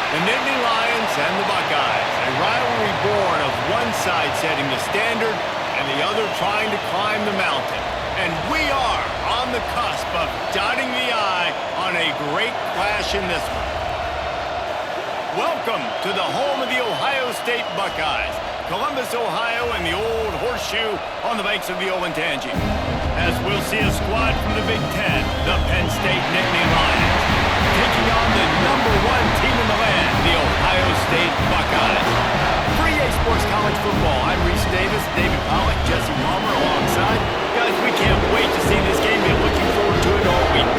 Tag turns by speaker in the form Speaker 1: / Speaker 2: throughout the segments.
Speaker 1: The Nittany Lions and the Buckeyes, a rivalry born of one side setting the standard and the other trying to climb the mountain. And we are on the cusp of dotting the I on a great clash in this one. Welcome to the home of the Ohio State Buckeyes, Columbus, Ohio, and the old horseshoe on the banks of the Olentangy. As we'll see a squad from the Big Ten, the Penn State Nittany Lions, taking on the #1 team in the land, the Ohio State Buckeyes. For EA Sports College Football, I'm Reese Davis, David Pollack, Jesse Palmer alongside. Guys, we can't wait to see this game. We're looking forward to it all week.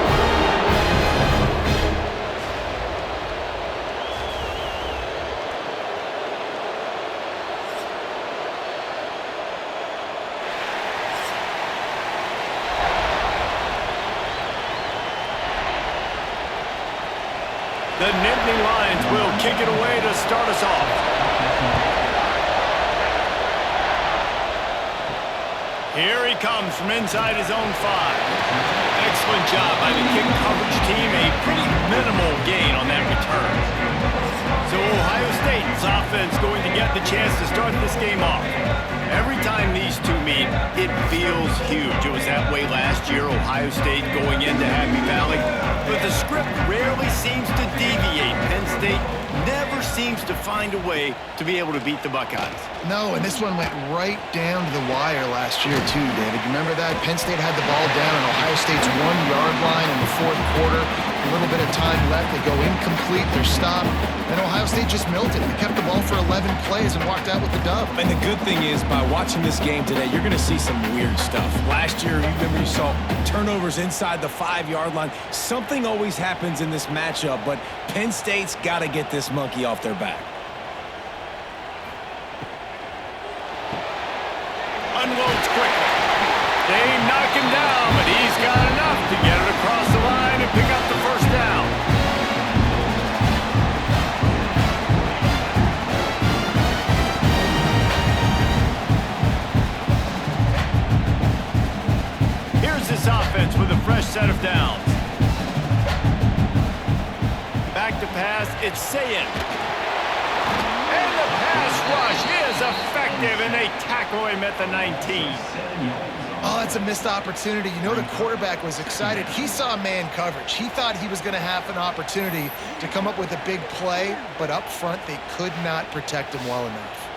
Speaker 1: The Nittany Lions will kick it away to start us off. Here he comes from inside his own 5. Excellent job by the kick coverage team. A pretty minimal gain on that return. So Ohio State's offense going to get the chance to start this game off. Every time these two meet, it feels huge. It was that way last year, Ohio State going into Happy Valley. But the script rarely seems to deviate. Penn State never seems to find a way to be able to beat the Buckeyes.
Speaker 2: No, and this one went right down to the wire last year, too, David. Remember that? Penn State had the ball down on Ohio State's 1-yard line in the fourth quarter. A little bit of time left. They go incomplete. They're stopped. And Ohio State just milled it. They kept the ball for 11 plays and walked out with the dub.
Speaker 3: And the good thing is, by watching this game today, you're going to see some weird stuff. Last year, remember, you saw turnovers inside the 5-yard line. Something always happens in this matchup, but Penn State's got to get this monkey off their back.
Speaker 1: Unloads quickly. They knock him down, but he's got enough to get it across the line and pick up the first down. Here's this offense with a fresh set of downs. Back to pass, it's Sayin. And the pass rush is effective, and they tackle him at the 19.
Speaker 2: Oh, that's a missed opportunity. You know, the quarterback was excited. He saw man coverage. He thought he was going to have an opportunity to come up with a big play, but up front, they could not protect him well enough.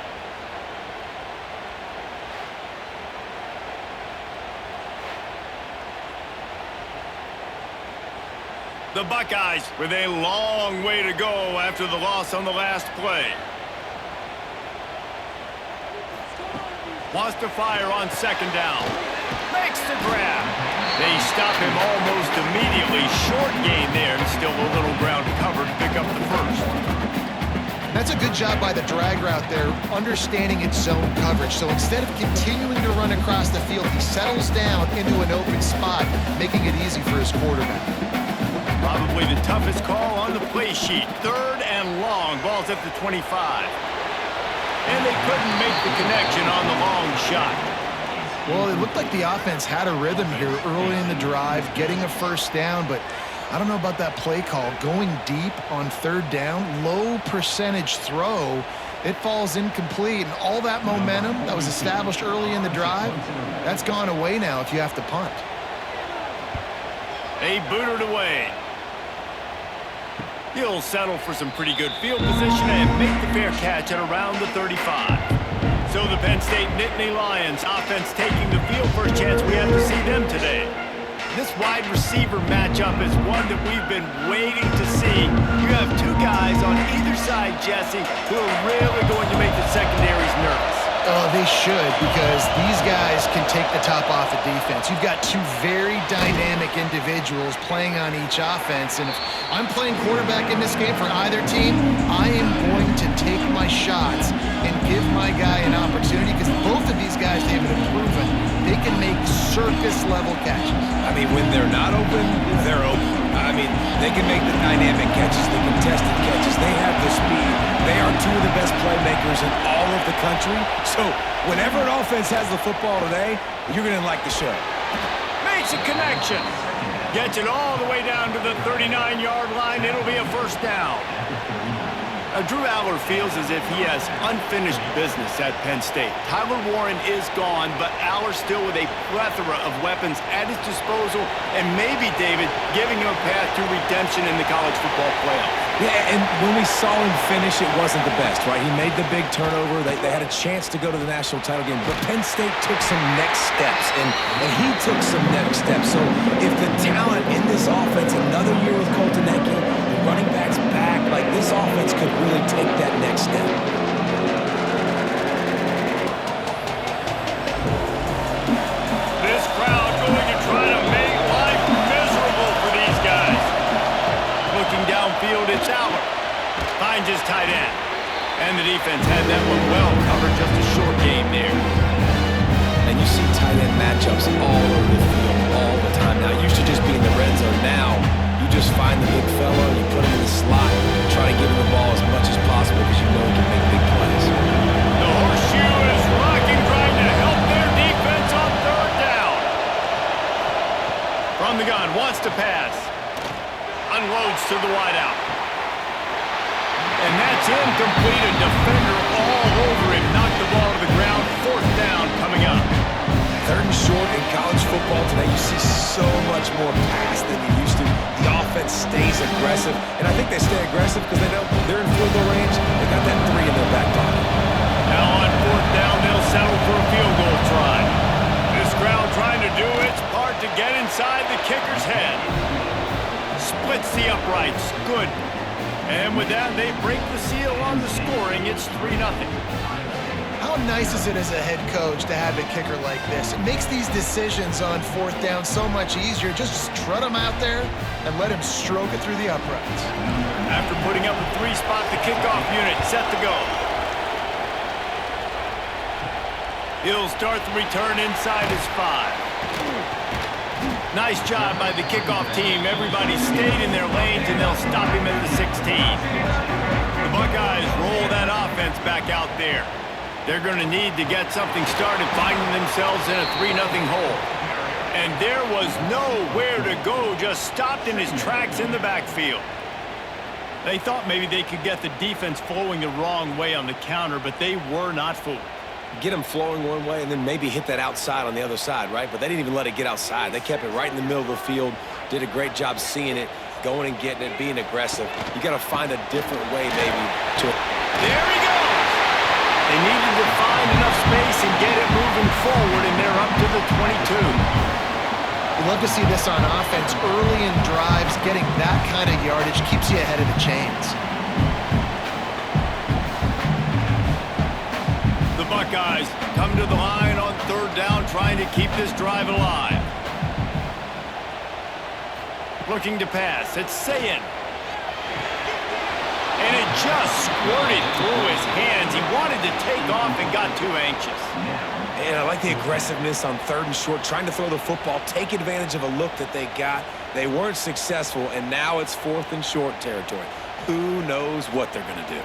Speaker 1: The Buckeyes with a long way to go after the loss on the last play. Wants to fire on second down. Makes the grab. They stop him almost immediately. Short gain there, and still a little ground to cover to pick up the first.
Speaker 2: That's a good job by the drag route there, understanding its zone coverage. So instead of continuing to run across the field, he settles down into an open spot, making it easy for his quarterback.
Speaker 1: Probably the toughest call on the play sheet. 3rd and long. Ball's at the 25. And they couldn't make the connection on the long shot.
Speaker 2: Well, it looked like the offense had a rhythm here early in the drive, getting a first down, but I don't know about that play call. Going deep on 3rd down, low percentage throw, it falls incomplete, and all that momentum that was established early in the drive, that's gone away now if you have to punt.
Speaker 1: They boot it away. He'll settle for some pretty good field position and make the fair catch at around the 35. So the Penn State Nittany Lions offense taking the field. First chance we have to see them today. This wide receiver matchup is one that we've been waiting to see. You have two guys on either side, Jesse, who are really going to make the secondaries nervous.
Speaker 2: Oh, they should, because these guys can take the top off the defense. You've got two very dynamic individuals playing on each offense, and if I'm playing quarterback in this game for either team, I am going to take my shots and give my guy an opportunity, because both of these guys, David, have proven they can make circus-level catches.
Speaker 3: I mean, when they're not open, they're open. I mean, they can make the dynamic catches, the contested catches. They have the speed. They are two of the best playmakers in all of the country. So whenever an offense has the football today, you're going to like the show.
Speaker 1: Makes a connection. Gets it all the way down to the 39-yard line. It'll be a first down. Drew Aller feels as if he has unfinished business at Penn State. Tyler Warren is gone, but Aller still with a plethora of weapons at his disposal, and maybe, David, giving him a path to redemption in the college football playoff.
Speaker 3: Yeah, and when we saw him finish, it wasn't the best, right? He made the big turnover. They had a chance to go to the national title game, but Penn State took some next steps, and he took some next steps. So if the talent in this offense, another year with Colton Ecke, the running backs back, like this offense could really take that next step.
Speaker 1: This crowd going to try to make life miserable for these guys. Looking downfield, it's Aller. Finds his tight end. And the defense had that one well covered, just a short game there.
Speaker 3: And you see tight end matchups all over the field all the time now. It used to just be in the red zone. Now you just find the big fella, you put him in the slot, try to give him the ball as much as possible because you know he can make big plays.
Speaker 1: The horseshoe is rocking, trying to help their defense on third down. From the gun, wants to pass. Unloads to the wideout. And that's incomplete. A defender all over him. Knocked the ball to the ground. Fourth down coming up.
Speaker 3: Third and short in college football today, you see so much more pass than you used to. The offense stays aggressive, and I think they stay aggressive because they know they're in field goal range. They got that 3 in their back pocket.
Speaker 1: Now on fourth down, they'll settle for a field goal try. This crowd trying to do its part to get inside the kicker's head. Splits the uprights. Good. And with that, they break the seal on the scoring. It's 3-0.
Speaker 2: How nice is it as a head coach to have a kicker like this? It makes these decisions on fourth down so much easier. Just strut him out there and let him stroke it through the uprights.
Speaker 1: After putting up a 3-spot, the kickoff unit set to go. He'll start the return inside his 5. Nice job by the kickoff team. Everybody stayed in their lanes, and they'll stop him at the 16. The Buckeyes roll that offense back out there. They're going to need to get something started, finding themselves in a 3-0 hole. And there was nowhere to go, just stopped in his tracks in the backfield. They thought maybe they could get the defense flowing the wrong way on the counter, but they were not fooled.
Speaker 3: Get them flowing one way and then maybe hit that outside on the other side, right? But they didn't even let it get outside. They kept it right in the middle of the field, did a great job seeing it, going and getting it, being aggressive. You got to find a different way maybe to...
Speaker 1: There he goes! They needed to find enough space and get it moving forward, and they're up to the 22.
Speaker 2: You love to see this on offense. Early in drives, getting that kind of yardage keeps you ahead of the chains.
Speaker 1: The Buckeyes come to the line on third down, trying to keep this drive alive. Looking to pass. It's Sayin. And it just squirted through his hands. He wanted to take off and got too anxious.
Speaker 3: And I like the aggressiveness on third and short, trying to throw the football, take advantage of a look that they got. They weren't successful, and now it's fourth and short territory. Who knows what they're going to do?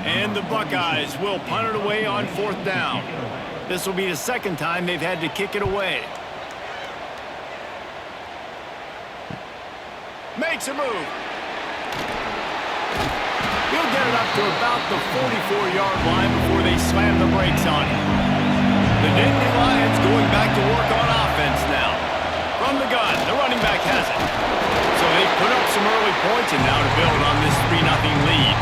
Speaker 1: And the Buckeyes will punt it away on fourth down. This will be the second time they've had to kick it away. Makes a move. He'll get it up to about the 44-yard line before they slam the brakes on him. The Nittany Lions going back to work on offense now. From the gun, the running back has it. So they put up some early points and now to build on this 3-0 lead.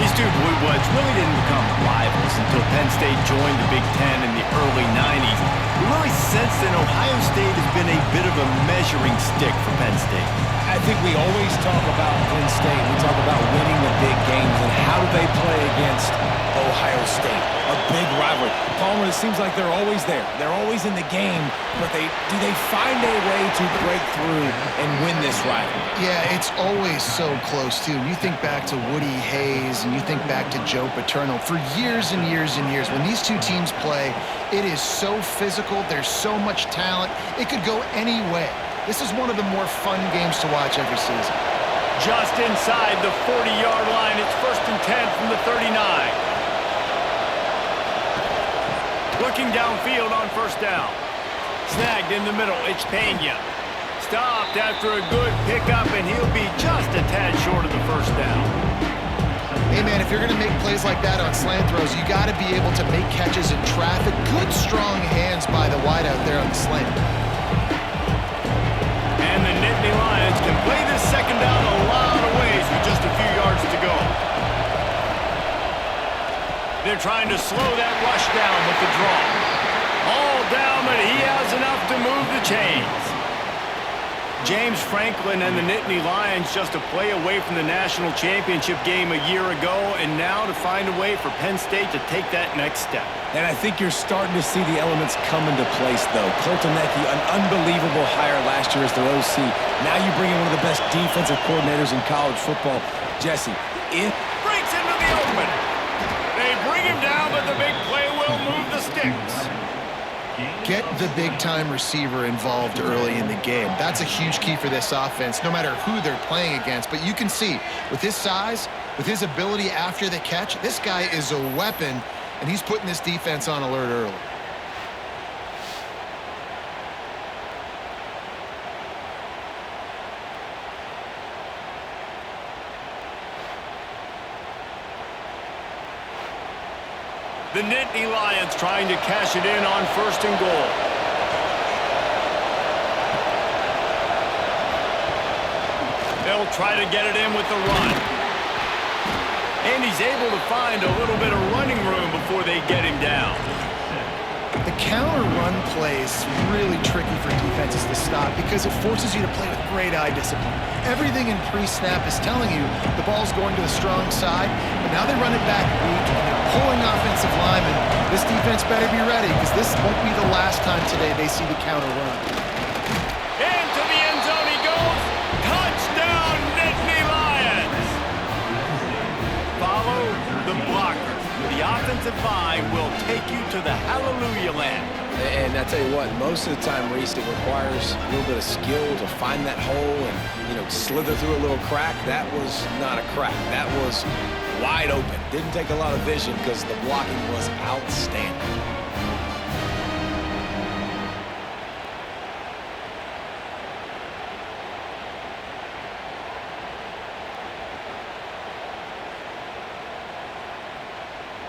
Speaker 1: These two Blue Bloods really didn't become rivals until Penn State joined the Big Ten in the early 90s. We really sense that Ohio State has been a bit of a measuring stick for Penn State.
Speaker 3: I think we always talk about Penn State. We talk about winning the big games, and how do they play against Ohio State? A big rivalry. Palmer, it seems like they're always there. They're always in the game, but do they find a way to break through and win this rivalry?
Speaker 2: Yeah, it's always so close, too. You think back to Woody Hayes, and you think back to Joe Paterno. For years and years and years, when these two teams play, it is so physical. There's so much talent. It could go any way. This is one of the more fun games to watch every season.
Speaker 1: Just inside the 40-yard line. It's 1st and 10 from the 39. Looking downfield on first down. Snagged in the middle. It's Pena. Stopped after a good pickup, and he'll be just a tad short of the first down.
Speaker 2: Hey, man, if you're going to make plays like that on slant throws, you got to be able to make catches in traffic. Good, strong hands by the wideout there on the slant.
Speaker 1: And the Nittany Lions can play this second down a lot of ways with just a few yards to go. They're trying to slow that rush down with the draw. All down, but he has enough to move the chains. James Franklin and the Nittany Lions just a play away from the national championship game a year ago, and now to find a way for Penn State to take that next step.
Speaker 3: And I think you're starting to see the elements come into place, though. Colton Necky, an unbelievable hire last year as their OC. Now you bring in one of the best defensive coordinators in college football. Jesse,
Speaker 1: breaks into the open. They bring him down, but the big play will move the sticks.
Speaker 2: Get the big-time receiver involved early in the game. That's a huge key for this offense, no matter who they're playing against. But you can see, with his size, with his ability after the catch, this guy is a weapon, and he's putting this defense on alert early.
Speaker 1: The Nittany Lions trying to cash it in on 1st and goal. They'll try to get it in with the run. And he's able to find a little bit of running room before they get him down.
Speaker 2: The counter run play is really tricky for defenses to stop because it forces you to play with great eye discipline. Everything in pre-snap is telling you the ball's going to the strong side, but now they run it back weak and they're pulling offensive linemen. This defense better be ready because this won't be the last time today they see the counter run.
Speaker 1: Into the end zone he goes. Touchdown, Nittany Lions. Follow the blocker. The offensive line will take you to the hallelujah land.
Speaker 3: And I tell you what, most of the time, Reese, it requires a little bit of skill to find that hole and, slither through a little crack. That was not a crack. That was wide open. Didn't take a lot of vision because the blocking was outstanding.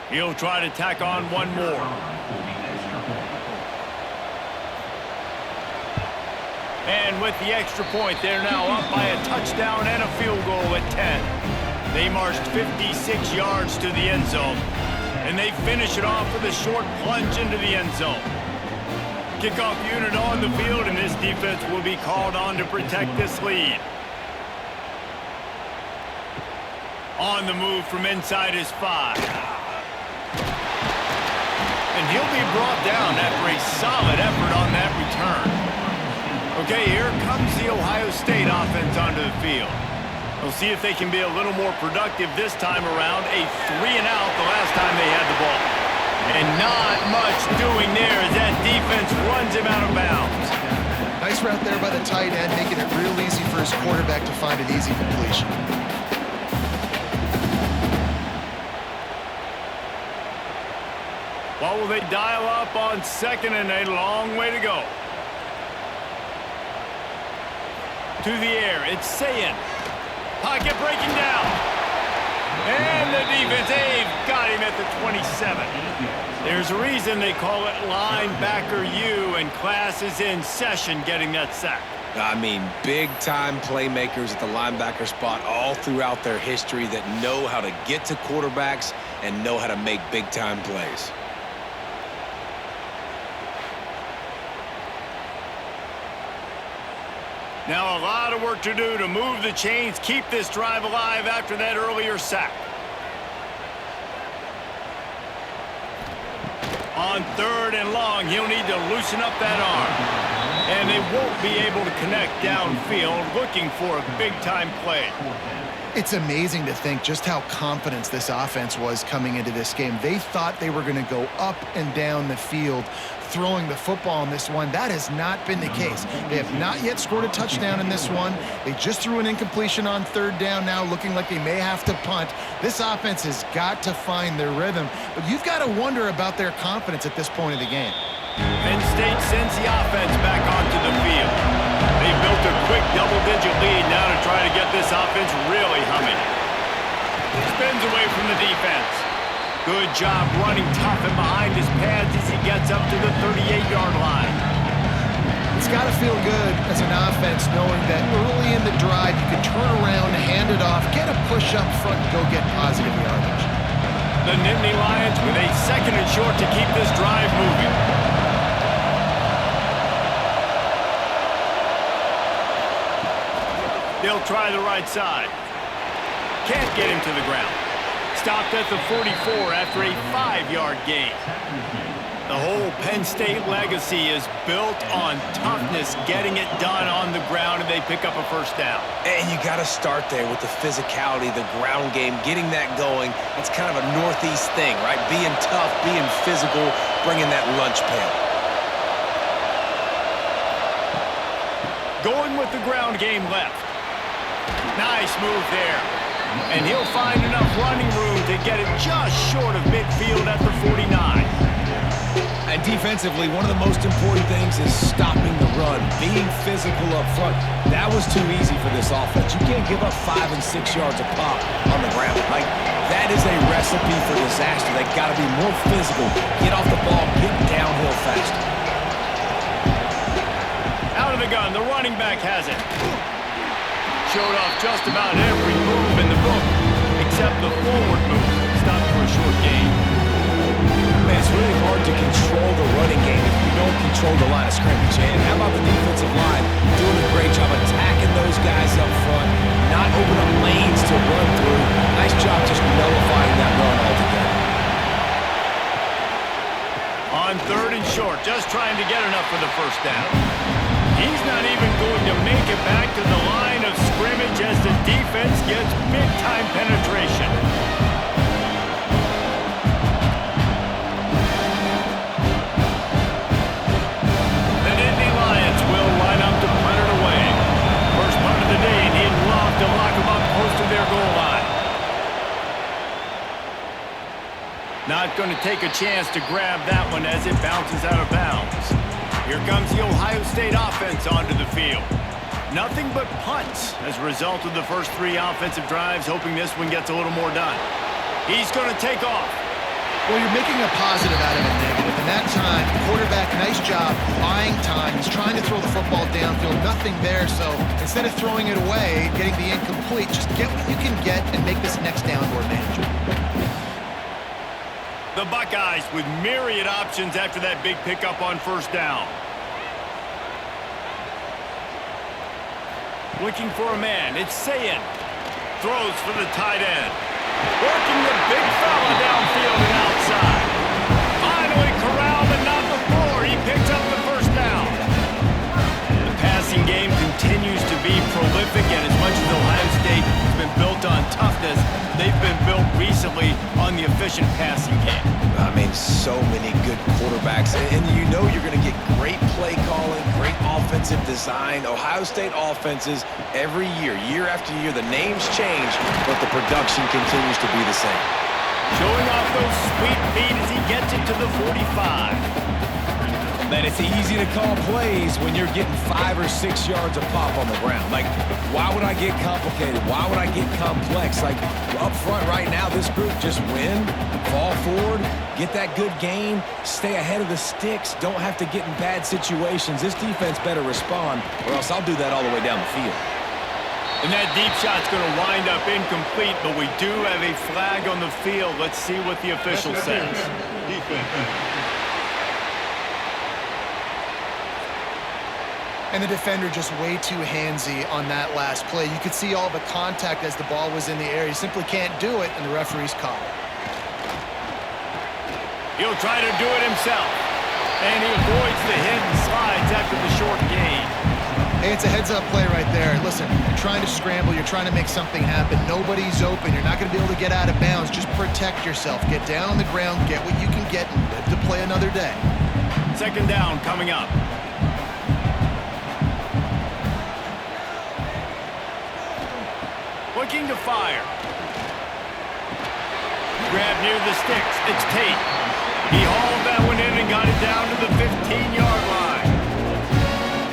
Speaker 1: He'll try to tack on one more. And with the extra point, they're now up by a touchdown and a field goal at 10. They marched 56 yards to the end zone, and they finish it off with a short plunge into the end zone. Kickoff unit on the field, and this defense will be called on to protect this lead. On the move from inside his 5. And he'll be brought down after a solid effort on that return. Okay, here comes the Ohio State offense onto the field. We'll see if they can be a little more productive this time around. A 3-and-out the last time they had the ball. And not much doing there as that defense runs him out of bounds.
Speaker 2: Nice route there by the tight end, making it real easy for his quarterback to find an easy completion.
Speaker 1: What will they dial up on 2nd and a long way to go? To the air, it's Sayin. Pocket breaking down. And the defense, they've got him at the 27. There's a reason they call it linebacker U, and class is in session getting that sack.
Speaker 3: I mean, big-time playmakers at the linebacker spot all throughout their history that know how to get to quarterbacks and know how to make big-time plays.
Speaker 1: Now a lot of work to do to move the chains, keep this drive alive after that earlier sack. On 3rd and long, he'll need to loosen up that arm. And they won't be able to connect downfield, looking for a big-time play.
Speaker 2: It's amazing to think just how confident this offense was coming into this game. They thought they were going to go up and down the field throwing the football in this one. That has not been the case. They have not yet scored a touchdown in this one. They just threw an incompletion on 3rd down now, looking like they may have to punt. This offense has got to find their rhythm, but you've got to wonder about their confidence at this point of the game.
Speaker 1: Penn State sends the offense back onto the field. They built a quick double-digit lead now to try to get this offense really humming. Spins away from from the defense. Good job running tough and behind his pads as he gets up to the 38-yard line.
Speaker 2: It's got to feel good as an offense knowing that early in the drive you can turn around, hand it off, get a push up front, and go get positive yardage.
Speaker 1: The Nittany Lions with a 2nd and short to keep this drive moving. They'll try the right side. Can't get him to the ground. Stopped at the 44 after a 5-yard gain. The whole Penn State legacy is built on toughness, getting it done on the ground, and they pick up a first down.
Speaker 3: And you got to start there with the physicality, the ground game, getting that going. It's kind of a Northeast thing, right? Being tough, being physical, bringing that lunch pail.
Speaker 1: Going with the ground game left. Nice move there. And he'll find enough running room to get it just short of midfield at the 49.
Speaker 3: And defensively, one of the most important things is stopping the run, being physical up front. That was too easy for this offense. You can't give up 5 and 6 yards a pop on the ground. Like, that is a recipe for disaster. They got to be more physical, get off the ball, get downhill fast.
Speaker 1: Out of the gun, the running back has it. Showed off just about every move in the book, except the forward move. Stopped for a short gain.
Speaker 3: Man, it's really hard to control the running game if you don't control the line of scrimmage. And how about the defensive line doing a great job attacking those guys up front, not open up lanes to run through. Nice job just nullifying that run altogether.
Speaker 1: On 3rd and short, just trying to get enough for the first down. He's not even going to make it back to the line of scrimmage as the defense gets big-time penetration. The Nittany Lions will line up to punt it away. First punt of the day, and he'd love to lock them up close to their goal line. Not going to take a chance to grab that one as it bounces out of bounds. Here comes the Ohio State offense onto the field. Nothing but punts as a result of the first 3 offensive drives, hoping this one gets a little more done. He's going to take off.
Speaker 2: Well, you're making a positive out of a negative. And that time, the quarterback, nice job, buying time. He's trying to throw the football downfield, nothing there. So instead of throwing it away, getting the incomplete, just get what you can get and make this next down more manageable.
Speaker 1: The Buckeyes with myriad options after that big pickup on first down. Looking for a man. It's Sayin. Throws for the tight end. Working the big fella downfield and outside. Finally corralled, but not before. He picks up the first down. The passing game continues to be prolific, and as much as Ohio State has been built on toughness, they've been built recently on the efficient passing game.
Speaker 3: I mean, so many good quarterbacks, and you know you're going to get great play calling, great offensive design. Ohio State offenses every year, year after year, the names change, but the production continues to be the same.
Speaker 1: Showing off those sweet feet as he gets it to the 45.
Speaker 3: Man, it's easy to call plays when you're getting 5 or 6 yards a pop on the ground. Like, why would I get complicated? Why would I get complex? Like, up front right now, this group just win, fall forward, get that good gain, stay ahead of the sticks, don't have to get in bad situations. This defense better respond, or else I'll do that all the way down the field.
Speaker 1: And that deep shot's going to wind up incomplete, but we do have a flag on the field. Let's see what the official says.
Speaker 2: And the defender just way too handsy on that last play. You could see all the contact as the ball was in the air. He simply can't do it, and the referee's caught it.
Speaker 1: He'll try to do it himself. And he avoids the hit and slides after the short gain.
Speaker 2: Hey, it's a heads-up play right there. Listen, you're trying to scramble. You're trying to make something happen. Nobody's open. You're not going to be able to get out of bounds. Just protect yourself. Get down on the ground, get what you can get, and live to play another day.
Speaker 1: Second down coming up. Looking to fire. Grab near the sticks. It's Tate. He hauled that one in and got it down to the 15-yard line.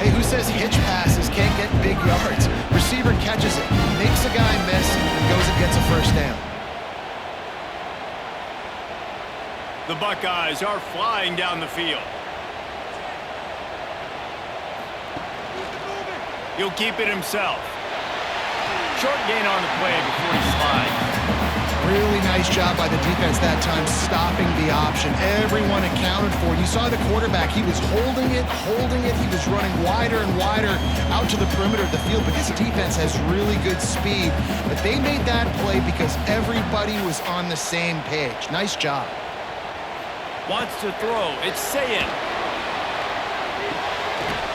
Speaker 2: Hey, who says hitch passes can't get big yards? Receiver catches it, makes a guy miss, and goes and gets a first down.
Speaker 1: The Buckeyes are flying down the field. He'll keep it himself. Short gain on the play before he slides.
Speaker 2: Really nice job by the defense that time, stopping the option. Everyone accounted for it. You saw the quarterback. He was holding it. He was running wider and wider out to the perimeter of the field, but his defense has really good speed. But they made that play because everybody was on the same page. Nice job.
Speaker 1: Wants to throw. It's Sayin.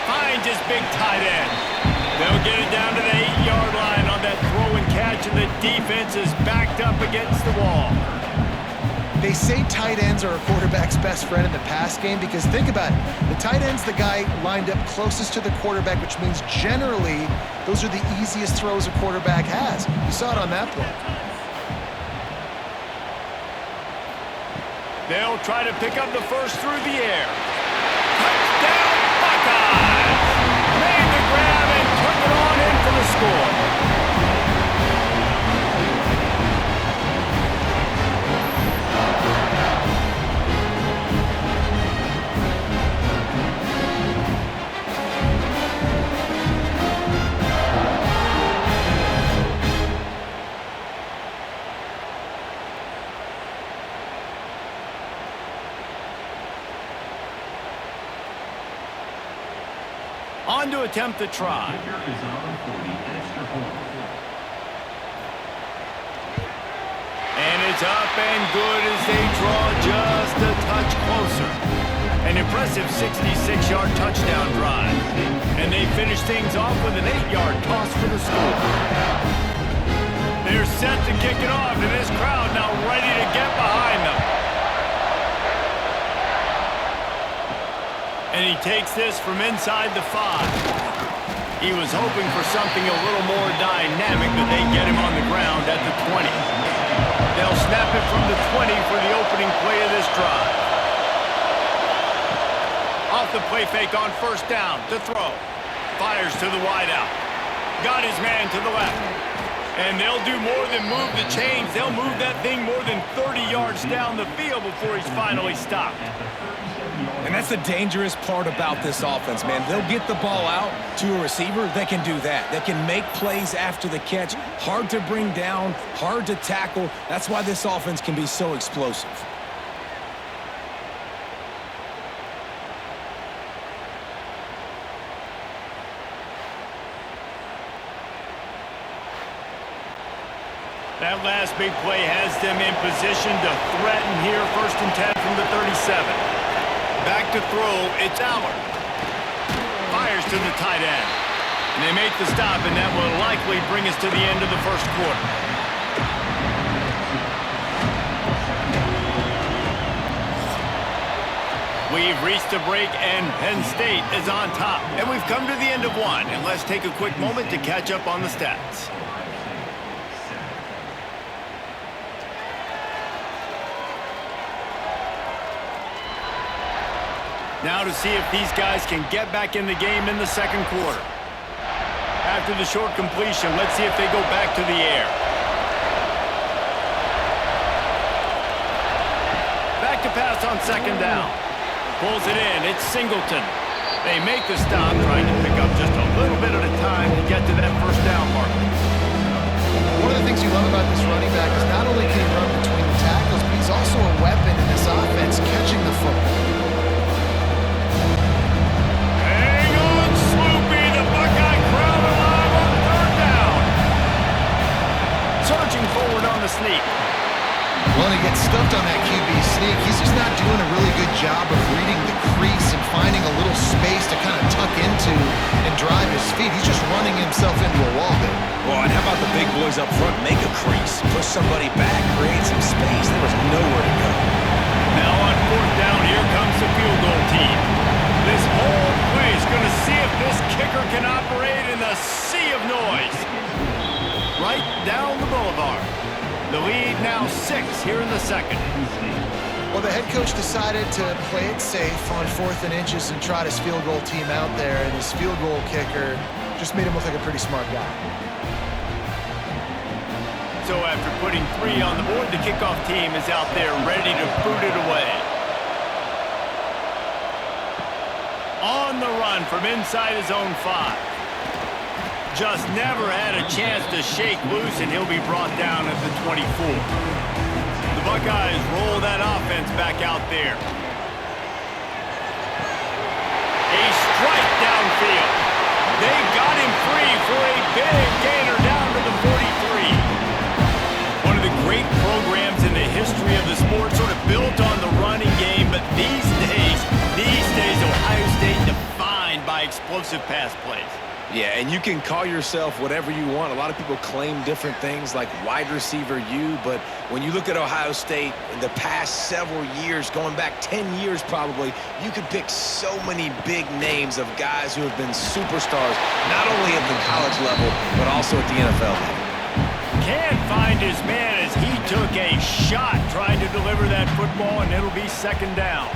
Speaker 1: Finds his big tight end. They'll get it down to the 8-yard line on that throw and catch, and the defense is backed up against the wall.
Speaker 2: They say tight ends are a quarterback's best friend in the pass game because think about it. The tight end's the guy lined up closest to the quarterback, which means generally those are the easiest throws a quarterback has. You saw it on that play.
Speaker 1: They'll try to pick up the first through the air. Touchdown, Buckeyes! Made the grab and took it on in for the score. On to attempt the try. And it's up and good as they draw just a touch closer. An impressive 66-yard touchdown drive. And they finish things off with an 8-yard toss for the score. They're set to kick it off, and this crowd now ready to get behind them. And he takes this from inside the 5. He was hoping for something a little more dynamic, but they get him on the ground at the 20. They'll snap it from the 20 for the opening play of this drive. Off the play fake on first down to throw. Fires to the wideout. Got his man to the left. And they'll do more than move the chains. They'll move that thing more than 30 yards down the field before he's finally stopped.
Speaker 3: And that's the dangerous part about this offense, man. They'll get the ball out to a receiver. They can do that. They can make plays after the catch. Hard to bring down, hard to tackle. That's why this offense can be so explosive.
Speaker 1: That last big play has them in position to threaten here. 1st and 10 from the 37. Back to throw, it's Allard. Fires to the tight end. And they make the stop, and that will likely bring us to the end of the first quarter. We've reached a break, and Penn State is on top. And we've come to the end of one, and let's take a quick moment to catch up on the stats. Now to see if these guys can get back in the game in the second quarter. After the short completion, let's see if they go back to the air. Back to pass on second down. Pulls it in. It's Singleton. They make the stop, trying to pick up just a little bit at a time to get to that first down mark.
Speaker 2: One of the things you love about this running back is not only can he run between the tackles, but he's also a weapon in this offense, catching the football.
Speaker 1: Surging forward on the sneak.
Speaker 2: Well, he gets stuffed on that QB sneak. He's just not doing a really good job of reading the crease and finding a little space to kind of tuck into and drive his feet. He's just running himself into a wall there.
Speaker 3: Well, and how about the big boys up front? Make a crease. Push somebody back. Create some space. There was nowhere to go.
Speaker 1: Now on 4th down, here comes the field goal team. This whole play is going to see if this kicker can operate in the sea of noise. Right down the boulevard. The lead now 6 here in the second.
Speaker 2: Well, the head coach decided to play it safe on 4th and inches and trot his field goal team out there, and his field goal kicker just made him look like a pretty smart guy.
Speaker 1: So after putting 3 on the board, the kickoff team is out there ready to boot it away. On the run from inside his own 5. Just never had a chance to shake loose, and he'll be brought down at the 24. The Buckeyes roll that offense back out there. A strike downfield. They got him free for a big gainer down to the 43. One of the great programs in the history of the sport, sort of built on the running game, but these days, Ohio State defined by explosive pass plays.
Speaker 3: Yeah, and you can call yourself whatever you want. A lot of people claim different things like wide receiver U, but when you look at Ohio State in the past several years, going back 10 years probably, you could pick so many big names of guys who have been superstars, not only at the college level, but also at the NFL level.
Speaker 1: Can't find his man as he took a shot trying to deliver that football, and it'll be 2nd down.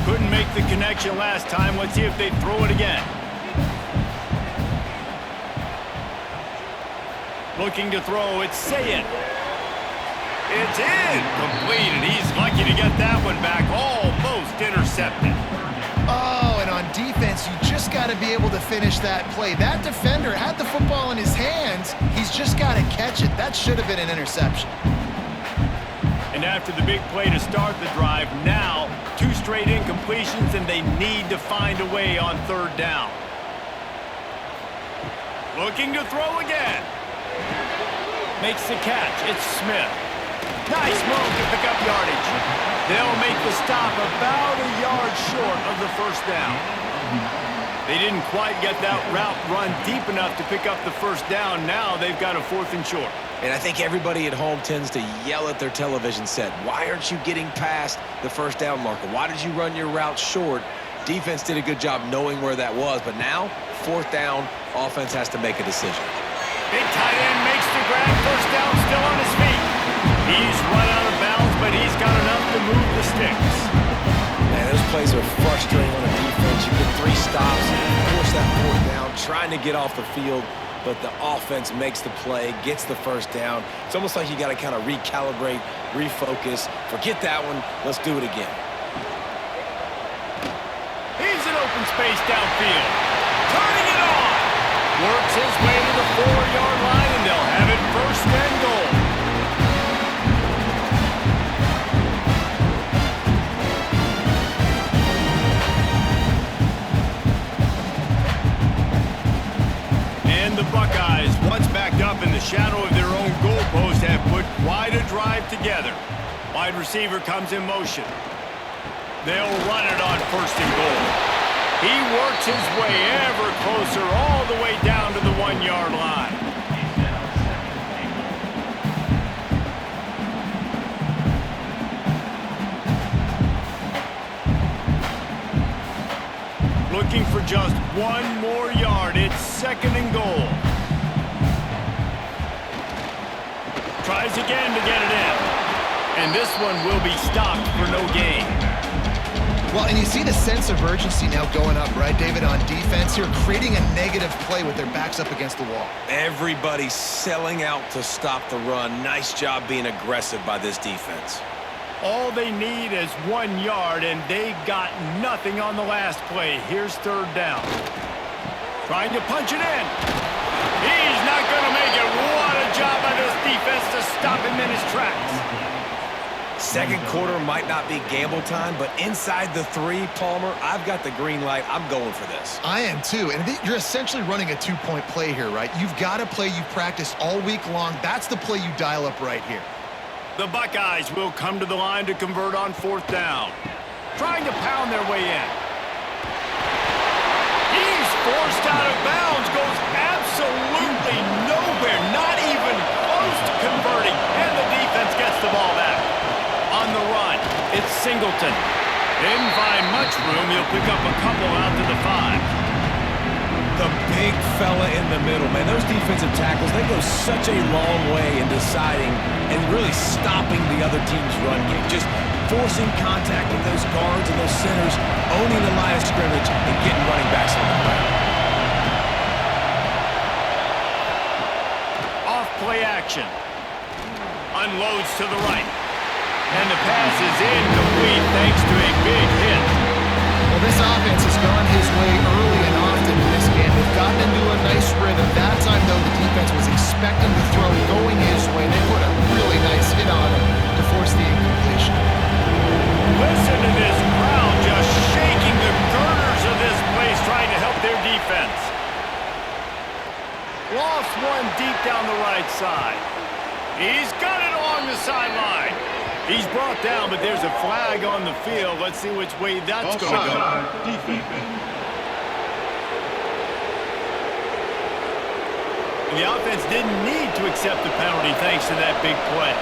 Speaker 1: Couldn't make the connection last time. Let's see if they throw it again. Looking to throw, it's Saying. It's in. Completed. He's lucky to get that one back. Almost intercepted.
Speaker 2: Oh, and on defense, you just got to be able to finish that play. That defender had the football in his hands. He's just got to catch it. That should have been an interception.
Speaker 1: And after the big play to start the drive, now 2 straight incompletions, and they need to find a way on 3rd down. Looking to throw again. Makes the catch. It's Smith. Nice move to pick up yardage. They'll make the stop about a yard short of the 1st down. They didn't quite get that route run deep enough to pick up the 1st down. Now they've got a 4th and short.
Speaker 3: And I think everybody at home tends to yell at their television set, why aren't you getting past the 1st down marker? Why did you run your route short? Defense did a good job knowing where that was, but now 4th down, offense has to make a decision.
Speaker 1: Big tight end makes the grab. 1st down, still on his feet. He's run out of bounds, but he's got enough to move the sticks.
Speaker 3: Man, those plays are frustrating on the defense. You get 3 stops, force that 4th down, trying to get off the field, but the offense makes the play, gets the 1st down. It's almost like you got to kind of recalibrate, refocus. Forget that one. Let's do it again.
Speaker 1: He's in open space downfield. Turning it on. Works his way to the 4-yard line, and they'll have it 1st and goal. The Buckeyes, once backed up in the shadow of their own goalpost, have put quite a drive together. Wide receiver comes in motion. They'll run it on 1st and goal. He works his way ever closer all the way down to the 1-yard line. Looking for just 1 more yard. It's 2nd and goal. Tries again to get it in. And this one will be stopped for no gain.
Speaker 2: Well, and you see the sense of urgency now going up, right, David, on defense here, creating a negative play with their backs up against the wall.
Speaker 3: Everybody's selling out to stop the run. Nice job being aggressive by this defense.
Speaker 1: All they need is 1 yard, and they got nothing on the last play. Here's 3rd down. Trying to punch it in. He's not going to make it. What a job by this defense to stop him in his tracks.
Speaker 3: 2nd quarter might not be gamble time, but inside the 3, Palmer, I've got the green light. I'm going for this.
Speaker 2: I am too, and you're essentially running a 2-point play here, right? You've got a play you've practiced all week long. That's the play you dial up right here.
Speaker 1: The Buckeyes will come to the line to convert on 4th down. Trying to pound their way in. He's forced out of bounds, goes absolutely nowhere, not even close to converting, and the defense gets the ball back. On the run, it's Singleton. Didn't find much room. He'll pick up a couple out to the 5.
Speaker 3: The big fella in the middle, man. Those defensive tackles, they go such a long way in deciding and really stopping the other team's run game. Just forcing contact with those guards and those centers, owning the line of scrimmage and getting running backs on the ground.
Speaker 1: play action. Unloads to the right. And the pass is incomplete thanks to a big hit.
Speaker 2: Well, this offense has gone his way early and often in this game. They've gotten into a nice rhythm. That time, though, the defense was expecting the throw going his way. They put a really nice hit on him to force the incompletion.
Speaker 1: Listen to this crowd just shaking the girders of this place trying to help their defense. Lost one deep down the right side. He's got it along the sideline. He's brought down, but there's a flag on the field. Let's see which way that's going to go. The offense didn't need to accept the penalty thanks to that big play.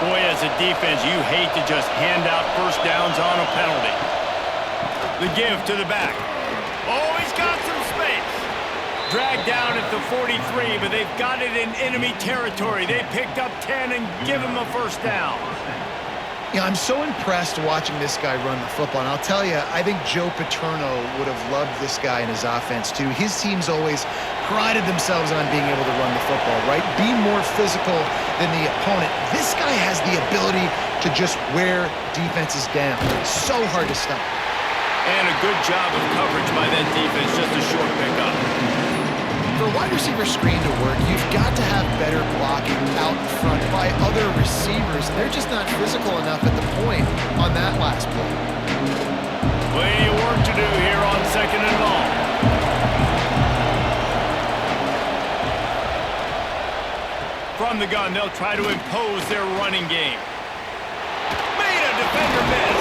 Speaker 1: Boy, as a defense, you hate to just hand out first downs on a penalty. The give to the back. Oh, he's got some space. Dragged down at the 43, but they've got it in enemy territory. They picked up 10 and give him a first down.
Speaker 2: Yeah, I'm so impressed watching this guy run the football. And I'll tell you, I think Joe Paterno would have loved this guy in his offense, too. His teams always prided themselves on being able to run the football, right? Be more physical than the opponent. This guy has the ability to just wear defenses down. So hard to stop.
Speaker 1: And a good job of coverage by that defense, just a short pickup.
Speaker 2: For a wide receiver screen to work, you've got to have better blocking out in front by other receivers. They're just not physical enough at the point on that last play.
Speaker 1: Plenty of work to do here on 2nd and long. From the gun, they'll try to impose their running game. Made a defender miss.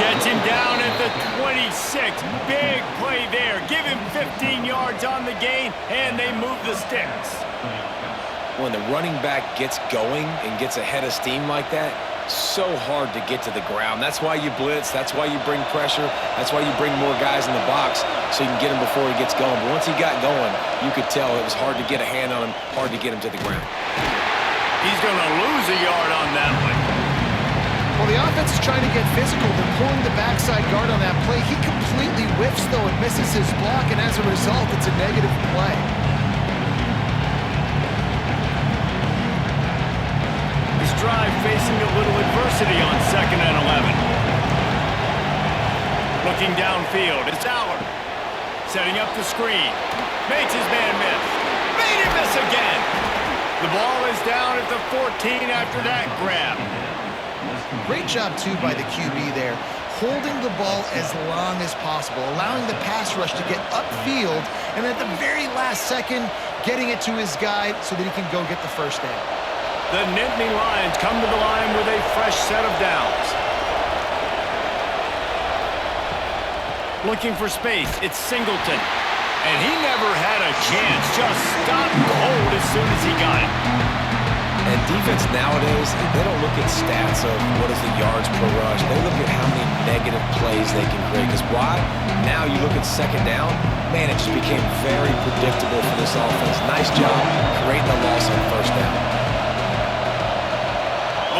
Speaker 1: Gets him down at the 26. Big play there. Give him 15 yards on the gain, and they move the sticks.
Speaker 3: When the running back gets going and gets ahead of steam like that, so hard to get to the ground. That's why you blitz. That's why you bring pressure. That's why you bring more guys in the box so you can get him before he gets going. But once he got going, you could tell it was hard to get a hand on him, hard to get him to the ground.
Speaker 1: He's going to lose a yard on that one.
Speaker 2: Well, the offense is trying to get physical. They're pulling the backside guard on that play. He completely whiffs, though, and misses his block, and as a result, it's a negative play.
Speaker 1: This drive facing a little adversity on 2nd and 11. Looking downfield, it's Allard. Setting up the screen. Makes his man miss. Made him miss again. The ball is down at the 14 after that grab.
Speaker 2: Great job, too, by the QB there, holding the ball as long as possible, allowing the pass rush to get upfield, and at the very last second, getting it to his guy so that he can go get the first down.
Speaker 1: The Nittany Lions come to the line with a fresh set of downs. Looking for space, it's Singleton. And he never had a chance, just stopped cold as soon as he got it.
Speaker 3: And defense nowadays, they don't look at stats of what is the yards per rush. They look at how many negative plays they can create. Because why? Now you look at 2nd down, man, it just became very predictable for this offense. Nice job creating the loss on 1st down.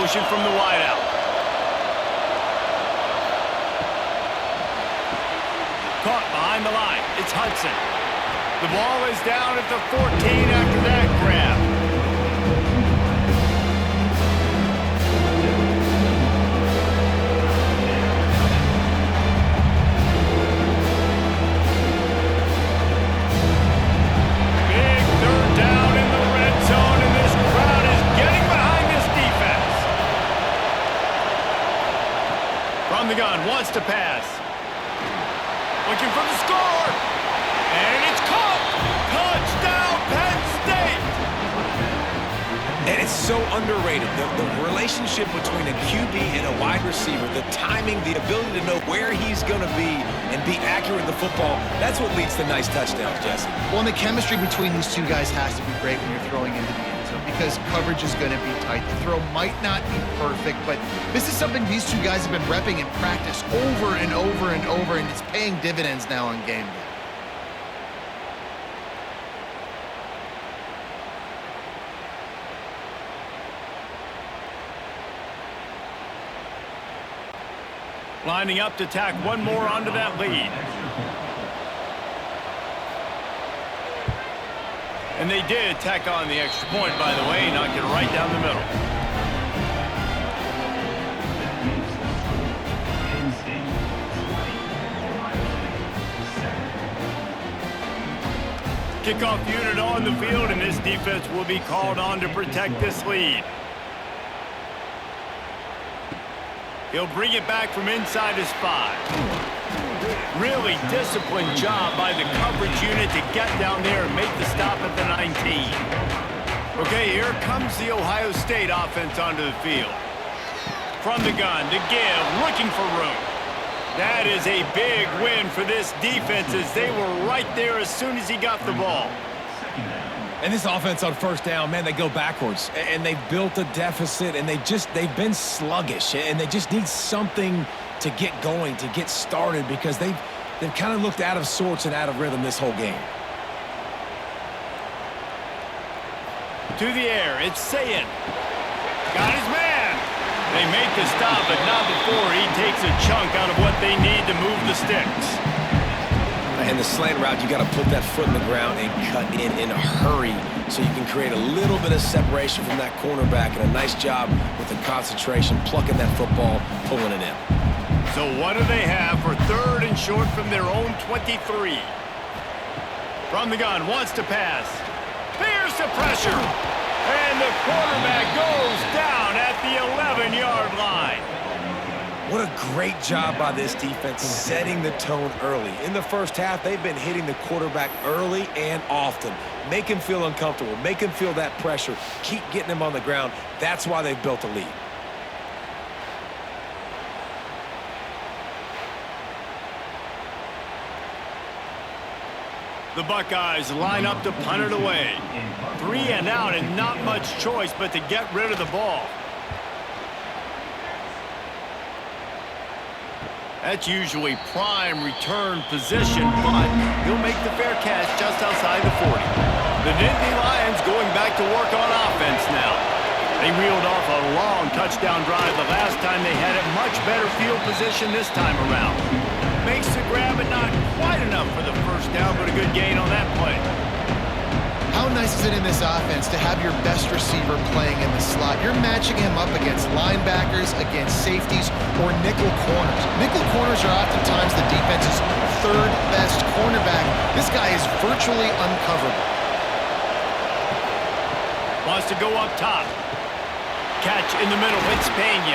Speaker 1: Motion from the wideout. Caught behind the line. It's Hudson. The ball is down at the 14 after that grab. Big 3rd down in the red zone, and this crowd is getting behind this defense. From the gun, wants to pass. Looking for the score. And it's caught. Touchdown, Penn State.
Speaker 3: And it's so underrated. The relationship between a QB and a wide receiver, the timing, the ability to know where he's going to be and be accurate in the football, that's what leads to nice touchdowns, Jesse.
Speaker 2: Well, and the chemistry between these two guys has to be great when you're throwing into the end zone because coverage is going to be tight. The throw might not be perfect, but this is something these two guys have been repping in practice over and over and over, and it's paying dividends now on game day.
Speaker 1: Lining up to tack one more onto that lead. And they did tack on the extra point, by the way, knocked it right down the middle. Kickoff unit on the field, and this defense will be called on to protect this lead. He'll bring it back from inside his 5. Really disciplined job by the coverage unit to get down there and make the stop at the 19. Okay, here comes the Ohio State offense onto the field. From the gun to give, looking for room. That is a big win for this defense as they were right there as soon as he got the ball.
Speaker 3: And this offense on first down, man, they go backwards. And they've built a deficit, and they've been sluggish. And they just need something to get going, to get started, because they've kind of looked out of sorts and out of rhythm this whole game.
Speaker 1: To the air, it's Sayin. Got his man. They make the stop, but not before he takes a chunk out of what they need to move the sticks.
Speaker 3: And the slant route, you got to put that foot in the ground and cut in a hurry so you can create a little bit of separation from that cornerback, and a nice job with the concentration, plucking that football, pulling it in.
Speaker 1: So what do they have for 3rd and short from their own 23? From the gun, wants to pass. There's the pressure. And the quarterback goes down at the 11-yard line.
Speaker 3: What a great job by this defense setting the tone early. In the first half, they've been hitting the quarterback early and often. Make him feel uncomfortable. Make him feel that pressure. Keep getting him on the ground. That's why they've built a lead.
Speaker 1: The Buckeyes line up to punt it away. 3 and out, and not much choice but to get rid of the ball. That's usually prime return position, but he'll make the fair catch just outside the 40. The Nittany Lions going back to work on offense now. They reeled off a long touchdown drive the last time they had it. Much better field position this time around. Makes the grab, but not quite enough for the first down, but a good gain on that play.
Speaker 2: How nice is it in this offense to have your best receiver playing in the slot? You're matching him up against linebackers, against safeties, or nickel corners. Nickel corners are oftentimes the defense's 3rd best cornerback. This guy is virtually uncoverable.
Speaker 1: Wants to go up top. Catch in the middle, it's Penn.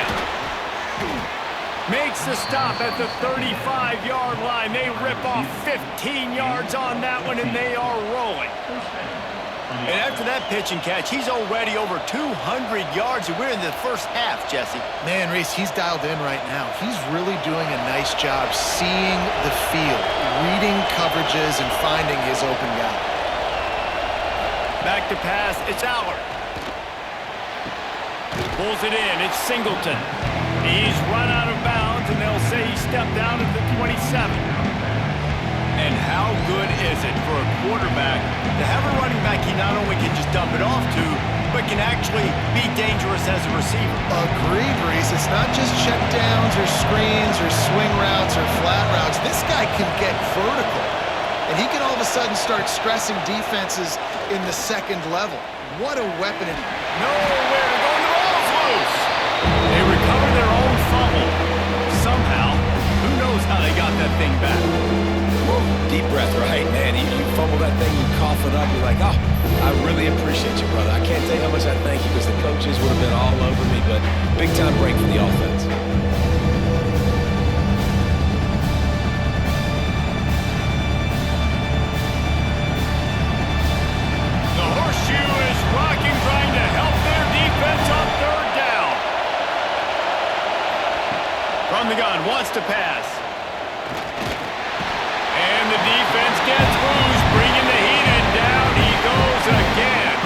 Speaker 1: Makes the stop at the 35-yard line. They rip off 15 yards on that one, and they are rolling. And after that pitch and catch, he's already over 200 yards, and we're in the first half, Jesse.
Speaker 2: Man, Reese, he's dialed in right now. He's really doing a nice job seeing the field, reading coverages, and finding his open guy.
Speaker 1: Back to pass, it's Allard. Pulls it in, it's Singleton. He's run out of bounds, and they'll say he stepped down at the 27. And how good is it for a quarterback to have a running back he not only can just dump it off to, but can actually be dangerous as a receiver?
Speaker 2: Agreed, Reese. It's not just check downs or screens or swing routes or flat routes. This guy can get vertical, and he can all of a sudden start stressing defenses in the 2nd level. What a weapon.
Speaker 1: Nowhere to go, and the ball's loose. They recover their own fumble. Somehow, who knows how they got that thing back.
Speaker 3: Deep breath, right, man? You fumble that thing, you cough it up, you're like, oh, I really appreciate you, brother. I can't tell you how much I thank you, because the coaches would have been all over me, but big time break for the offense.
Speaker 1: The horseshoe is rocking, trying to help their defense on 3rd down. From the gun, wants to pass. And the defense gets loose, bringing the heat, and down he goes again.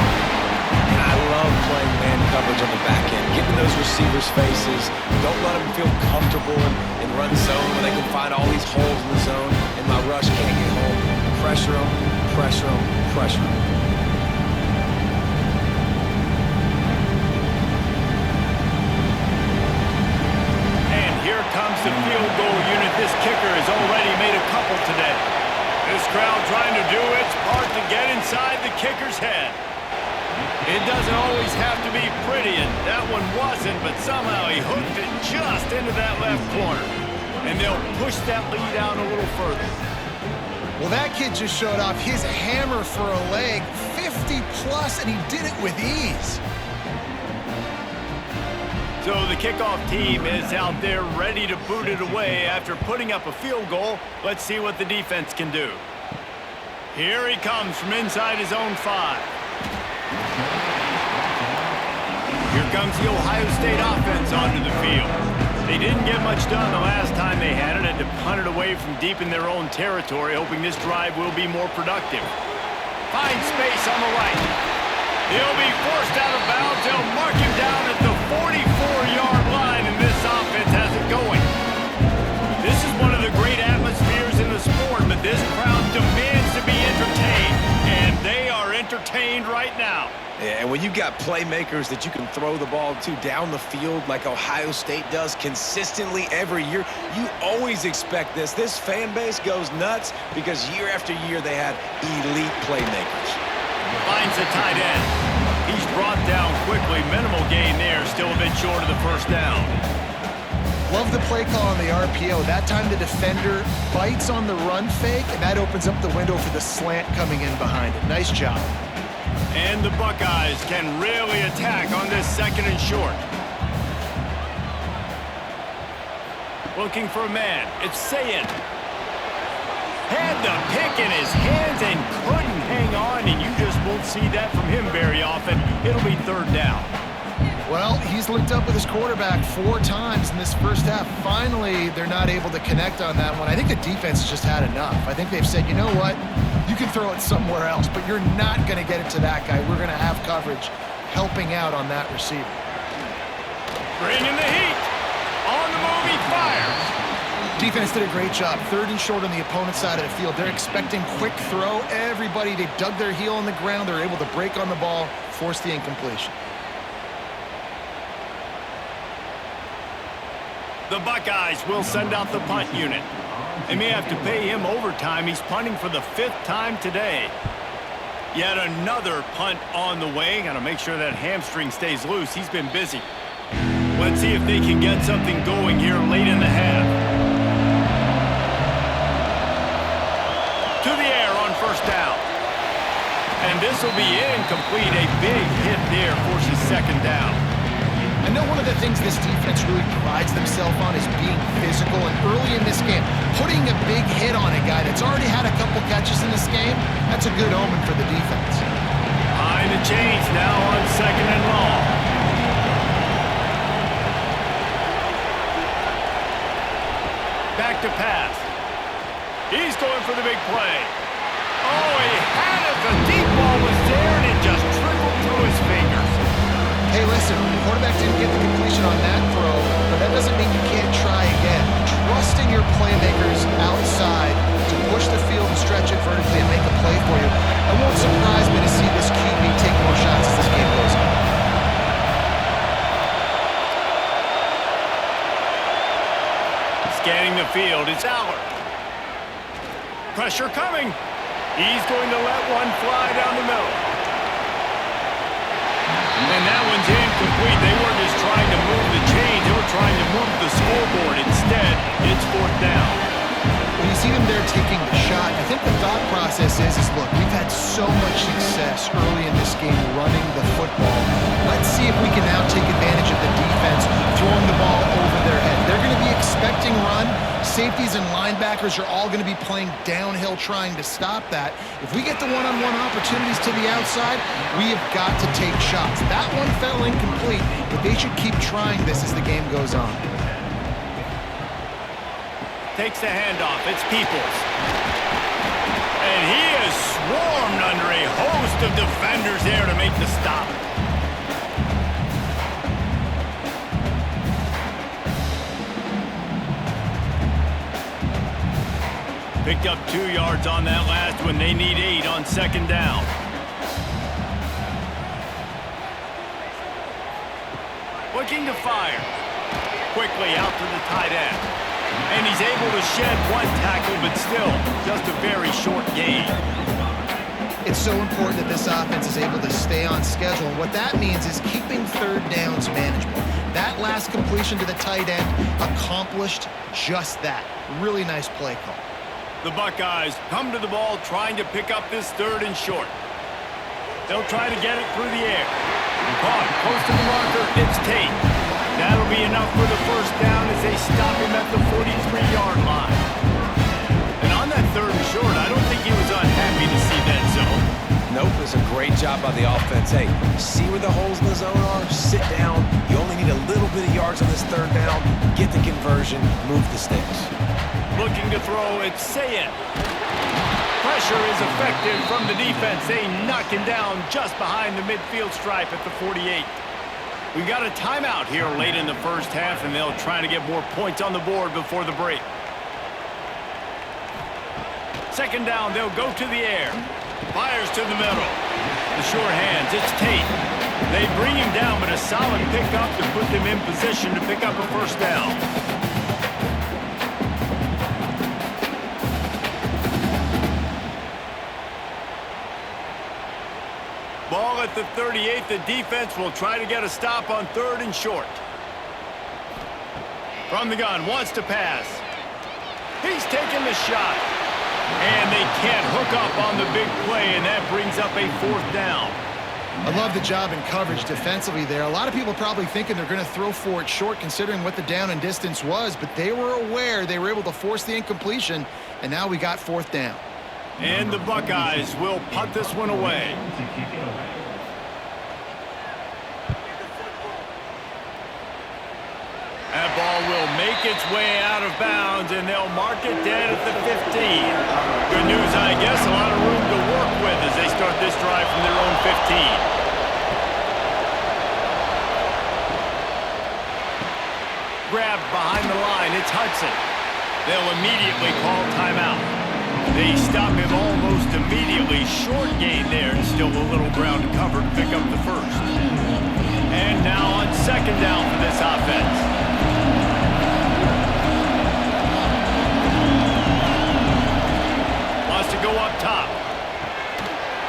Speaker 3: I love playing man coverage on the back end, getting those receivers' faces. Don't let them feel comfortable in run zone when they can find all these holes in the zone, and my rush can't get home. Pressure them, pressure them, pressure them.
Speaker 1: And here comes the field goal unit. This kicker has already made a couple today. This crowd trying to do its part to get inside the kicker's head. It doesn't always have to be pretty, and that one wasn't, but somehow he hooked it just into that left corner. And they'll push that lead out a little further.
Speaker 2: Well, that kid just showed off his hammer for a leg, 50+, and he did it with ease.
Speaker 1: So the kickoff team is out there ready to boot it away after putting up a field goal. Let's see what the defense can do. Here he comes from inside his own 5. Here comes the Ohio State offense onto the field. They didn't get much done the last time they had it, and to punt it away from deep in their own territory, hoping this drive will be more productive. Finds space on the right. He'll be forced out of bounds. They'll mark him down at the 44-yard line, and this offense has it going. This is one of the great atmospheres in the sport, but this crowd demands to be entertained, and they are entertained right now.
Speaker 3: Yeah, and when you've got playmakers that you can throw the ball to down the field like Ohio State does consistently every year, you always expect this. This fan base goes nuts because year after year they have elite playmakers.
Speaker 1: Finds the tight end. He's brought down quickly. Minimal gain there. Still a bit short of the first down.
Speaker 2: Love the play call on the RPO. That time the defender bites on the run fake, and that opens up the window for the slant coming in behind it. Nice job.
Speaker 1: And the Buckeyes can really attack on this 2nd and short. Looking for a man. It's Sayin. Had the pick in his hands and couldn't hang on, and you just won't see that from him very often. It'll be 3rd down.
Speaker 2: Well, he's linked up with his quarterback 4 times in this first half. Finally, they're not able to connect on that one. I think the defense has just had enough. I think they've said, you know what? You can throw it somewhere else, but you're not going to get it to that guy. We're going to have coverage helping out on that receiver.
Speaker 1: Bringing the heat. On the move, he fires.
Speaker 2: Defense did a great job. 3rd and short on the opponent's side of the field. They're expecting quick throw. Everybody, they dug their heel on the ground. They're able to break on the ball, force the incompletion.
Speaker 1: The Buckeyes will send out the punt unit. They may have to pay him overtime. He's punting for the 5th time today. Yet another punt on the way. Got to make sure that hamstring stays loose. He's been busy. Let's see if they can get something going here late in the half. To the air on 1st down. And this will be incomplete. A big hit there forces 2nd down.
Speaker 2: I know one of the things this defense really prides themselves on is being physical, and early in this game, putting a big hit on a guy that's already had a couple catches in this game, that's a good omen for the defense.
Speaker 1: Behind the chains now on 2nd and long. Back to pass. He's going for the big play. Oh, he had it. The deep ball was there, and it just trickled through his fingers.
Speaker 2: Hey, listen, the quarterback didn't get the completion on that throw, but that doesn't mean you can't try again. Trusting your playmakers outside to push the field and stretch it vertically and make a play for you. It won't surprise me to see this QB take more shots as this game goes on.
Speaker 1: Scanning the field, it's Aller. Pressure coming. He's going to let one fly down the middle. And that one's incomplete. They weren't just trying to move the chains. They were trying to move the scoreboard. Instead, it's 4th down.
Speaker 2: When you see them there taking the shot, I think the thought process is look, we've had so much success early in this game running the football. Let's see if we can now take advantage of the defense throwing the ball over their head. They're going to be expecting run. Safeties and linebackers are all going to be playing downhill trying to stop that. If we get the one-on-one opportunities to the outside, we have got to take shots. That one fell incomplete, but they should keep trying this as the game goes on.
Speaker 1: Takes the handoff. It's Peoples. And he is swarmed under a host of defenders there to make the stop. Picked up 2 yards on that last one. They need 8 on 2nd down. Looking to fire. Quickly out to the tight end. And he's able to shed 1 tackle, but still just a very short gain.
Speaker 2: It's so important that this offense is able to stay on schedule. schedule. And what that means is keeping third downs manageable. That last completion to the tight end accomplished just that. Really nice play call.
Speaker 1: The Buckeyes come to the ball trying to pick up this third and short. They'll try to get it through the air. Caught close to the marker. It's Tate. That'll be enough for the first down as they stop him at the 43-yard line. And on that third and short, I don't think he was unhappy to see that zone.
Speaker 3: Nope, it's a great job by the offense. Hey, see where the holes in the zone are? Sit down. You only need a little bit of yards on this third down. Get the conversion. Move the sticks.
Speaker 1: Looking to throw, it's Sayin. Pressure is effective from the defense. They knock him down just behind the midfield stripe at the 48. We've got a timeout here late in the first half, and they'll try to get more points on the board before the break. Second down, they'll go to the air. Fires to the middle. The short hands, it's Tate. They bring him down, but a solid pickup to put them in position to pick up a first down. Ball at the 38. The defense will try to get a stop on third and short. From the gun, wants to pass. He's taking the shot. And they can't hook up on the big play, and that brings up a fourth down.
Speaker 2: I love the job in coverage defensively there. A lot of people probably thinking they're going to throw for it short considering what the down and distance was, but they were aware they were able to force the incompletion, and now we got fourth down.
Speaker 1: And the Buckeyes will punt this one away. That ball will make its way out of bounds, and they'll mark it dead at the 15. Good news, I guess. A lot of room to work with as they start this drive from their own 15. Grabbed behind the line. It's Hudson. They'll immediately call timeout. They stop him almost immediately. Short gain there, and still a little ground to cover to pick up the first. And now on second down for this offense. To go up top.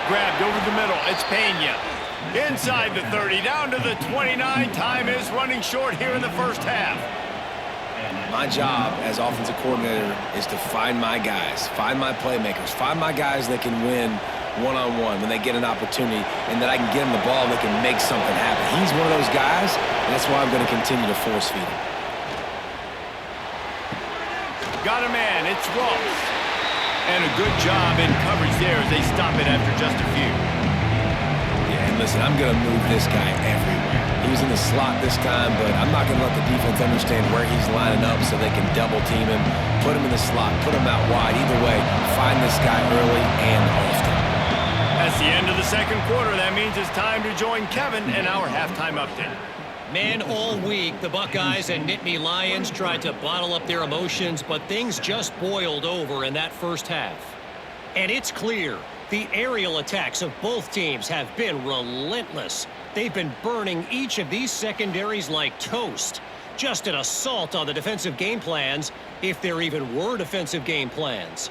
Speaker 1: Grabbed over the middle. It's Pena. Inside the 30, down to the 29. Time is running short here in the first half.
Speaker 3: My job as offensive coordinator is to find my guys, find my playmakers, find my guys that can win one-on-one when they get an opportunity, and that I can get them the ball and they can make something happen. He's one of those guys, and that's why I'm going to continue to force feed him.
Speaker 1: Got a man. It's Ross. And a good job in coverage there as they stop it after just a few.
Speaker 3: Yeah, and listen, I'm going to move this guy everywhere. He was in the slot this time, but I'm not going to let the defense understand where he's lining up so they can double team him, put him in the slot, put him out wide. Either way, find this guy early and often.
Speaker 1: That's the end of the second quarter. That means it's time to join Kevin in our halftime update.
Speaker 4: Man, all week, the Buckeyes and Nittany Lions tried to bottle up their emotions, but things just boiled over in that first half. And it's clear, the aerial attacks of both teams have been relentless. They've been burning each of these secondaries like toast. Just an assault on the defensive game plans, if there even were defensive game plans.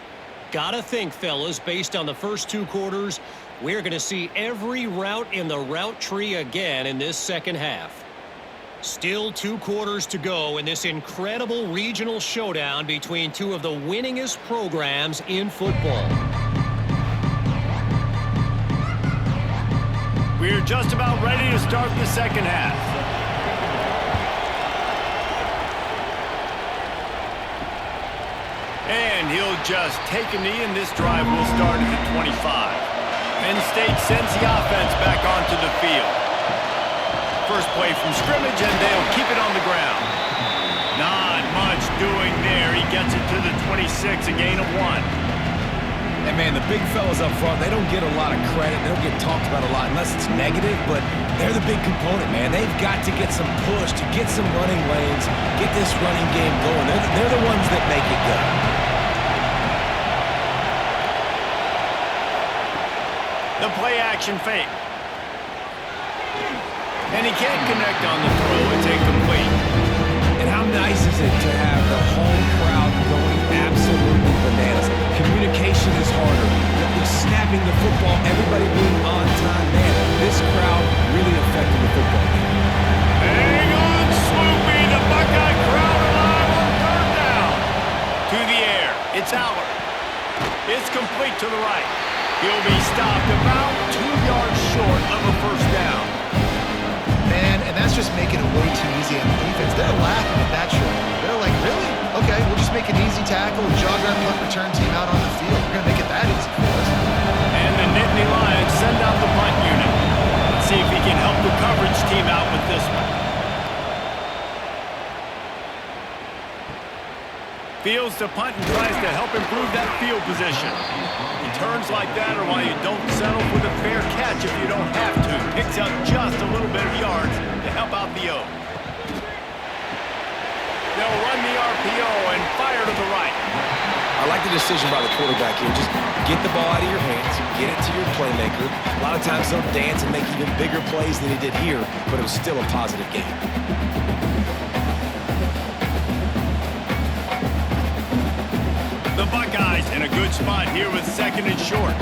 Speaker 4: Gotta think, fellas, based on the first two quarters, we're going to see every route in the route tree again in this second half. Still 2 quarters to go in this incredible regional showdown between two of the winningest programs in football.
Speaker 1: We're just about ready to start the second half. And he'll just take a knee, and this drive will start at the 25. Penn State sends the offense back onto the field. First play from scrimmage, and they'll keep it on the ground. Not much doing there. He gets it to the 26, a gain of 1.
Speaker 3: And, man, the big fellas up front, they don't get a lot of credit. They don't get talked about a lot unless it's negative, but they're the big component, man. They've got to get some push, to get some running lanes, get this running game going. They're the ones that make it go.
Speaker 1: The play-action fake. And he can't connect on the throw. It's incomplete.
Speaker 3: And how nice is it to have the home crowd going absolutely bananas? Communication is harder. Snapping the football, everybody being on time. Man, this crowd
Speaker 2: they're laughing at that shot. They're like, really? Okay, we'll just make an easy tackle and jog our punt return team out on the field. We're going to make it that easy for us.
Speaker 1: And the Nittany Lions send out the punt unit. Let's see if he can help the coverage team out with this one. Fields to punt and tries to help improve that field position. Returns like that are why you don't settle for the fair catch if you don't have to. Picks up just a little bit of yards to help out the O. They'll run the RPO and fire to the right.
Speaker 3: I like the decision by the quarterback here. Just get the ball out of your hands, get it to your playmaker. A lot of times they'll dance and make even bigger plays than he did here, but it was still a positive game.
Speaker 1: The Buckeyes in a good spot here with 2nd and short.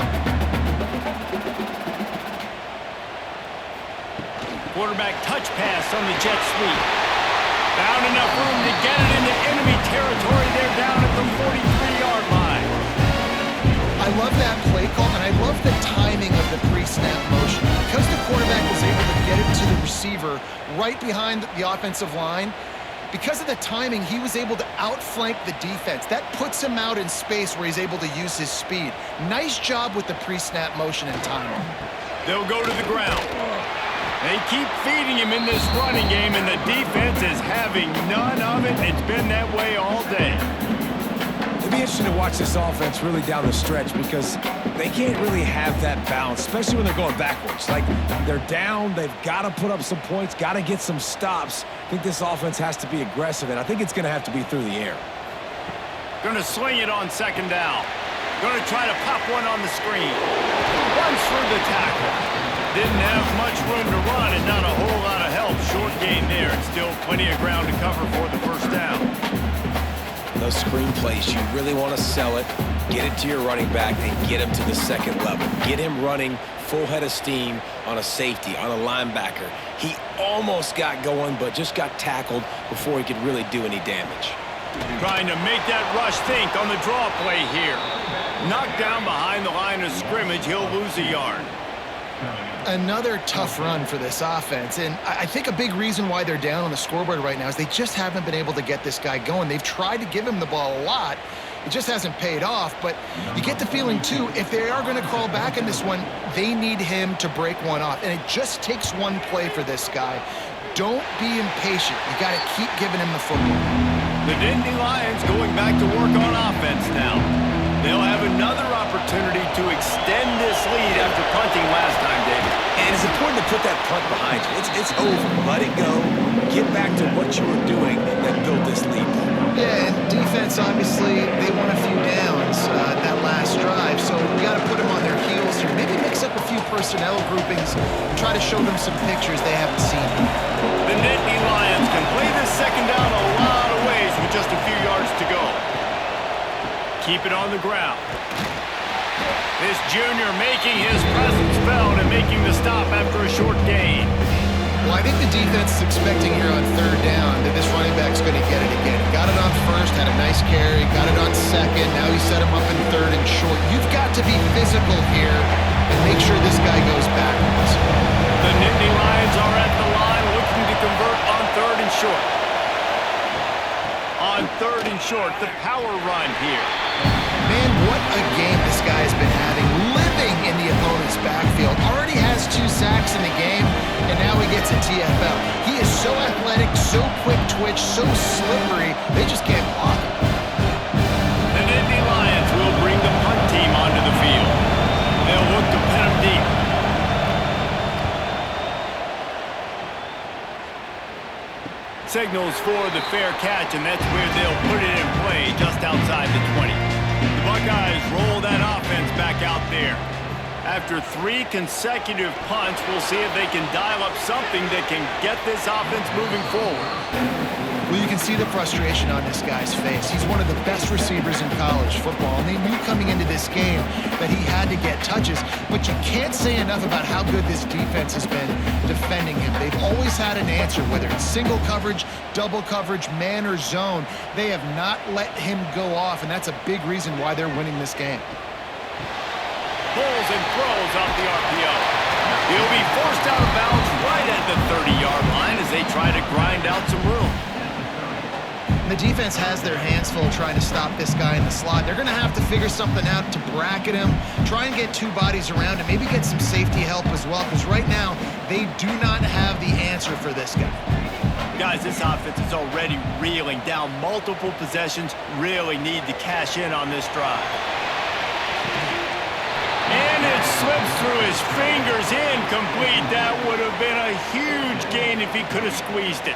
Speaker 1: Quarterback touch pass on the jet sweep. Found enough room to get it into enemy territory. They're down at the 43-yard line.
Speaker 2: I love that play call, and I love the timing of the pre-snap motion. Because the quarterback was able to get it to the receiver right behind the offensive line, because of the timing, he was able to outflank the defense. That puts him out in space where he's able to use his speed. Nice job with the pre-snap motion and timing.
Speaker 1: They'll go to the ground. They keep feeding him in this running game, and the defense is having none of it. It's been that way all day.
Speaker 3: It'll be interesting to watch this offense really down the stretch because they can't really have that balance, especially when they're going backwards. Like, they're down, they've got to put up some points, got to get some stops. I think this offense has to be aggressive, and I think it's going to have to be through the air.
Speaker 1: Going to swing it on 2nd down. Going to try to pop one on the screen. Runs through the tackle. Didn't have much room to run and not a whole lot of help. Short gain there, and still plenty of ground to cover for the 1st down.
Speaker 3: Those screen plays, you really want to sell it, get it to your running back, and get him to the 2nd level. Get him running full head of steam on a safety, on a linebacker. He almost got going, but just got tackled before he could really do any damage.
Speaker 1: Trying to make that rush think on the draw play here. Knocked down behind the line of scrimmage, he'll lose a yard.
Speaker 2: Another tough run for this offense, and I think a big reason why they're down on the scoreboard right now is they just haven't been able to get this guy going. They've tried to give him the ball a lot. It just hasn't paid off, but you get the feeling, too, if they are going to crawl back in this one, they need him to break one off, and it just takes one play for this guy. Don't be impatient. You got to keep giving him the football.
Speaker 1: The Nittany Lions going back to work on offense now. They'll have another opportunity to extend this lead after punting last time, David.
Speaker 3: And it's important to put that punt behind you. It's over. Let it go. Get back to what you were doing that built this lead.
Speaker 2: Yeah, and defense, obviously, they won a few downs that last drive, so you got to put them on their heels here. Maybe mix up a few personnel groupings and try to show them some pictures they haven't seen.
Speaker 1: The Nittany Lions can play this 2nd down a lot of ways with just a few yards to go. Keep it on the ground. This junior making his presence felt and making the stop after a short gain.
Speaker 2: Well, I think the defense is expecting here on 3rd down that this running back's going to get it again. Got it on 1st, had a nice carry, got it on 2nd. Now he set him up in 3rd and short. You've got to be physical here and make sure this guy goes backwards.
Speaker 1: The Nittany Lions are at the line looking to convert on 3rd and short. On 3rd and short, the power run here.
Speaker 2: Man, what a game this guy has been having, living in the opponent's backfield. Already has 2 sacks in the game, and now he gets a TFL. He is so athletic, so quick twitch, so slippery, they just can't block him.
Speaker 1: The Nittany Lions will bring the punt team onto the field. They'll look to pin him deep. Signals for the fair catch, and that's where they'll put it in play just outside the 20. The Buckeyes roll that offense back out there. After 3 consecutive punts, we'll see if they can dial up something that can get this offense moving forward.
Speaker 2: Well, you can see the frustration on this guy's face. He's one of the best receivers in college football, and they knew coming into this game that he had to get touches, but you can't say enough about how good this defense has been defending him. They've always had an answer, whether it's single coverage, double coverage, man or zone. They have not let him go off, and that's a big reason why they're winning this game.
Speaker 1: Pulls and throws off the RPO. He'll be forced out of bounds right at the 30-yard line as they try to grind out some room.
Speaker 2: And the defense has their hands full trying to stop this guy in the slot. They're going to have to figure something out to bracket him, try and get two bodies around him, maybe get some safety help as well, because right now they do not have the answer for this guy.
Speaker 1: Guys, this offense is already reeling down multiple possessions. Really need to cash in on this drive. And it slips through his fingers, incomplete. That would have been a huge gain if he could have squeezed it.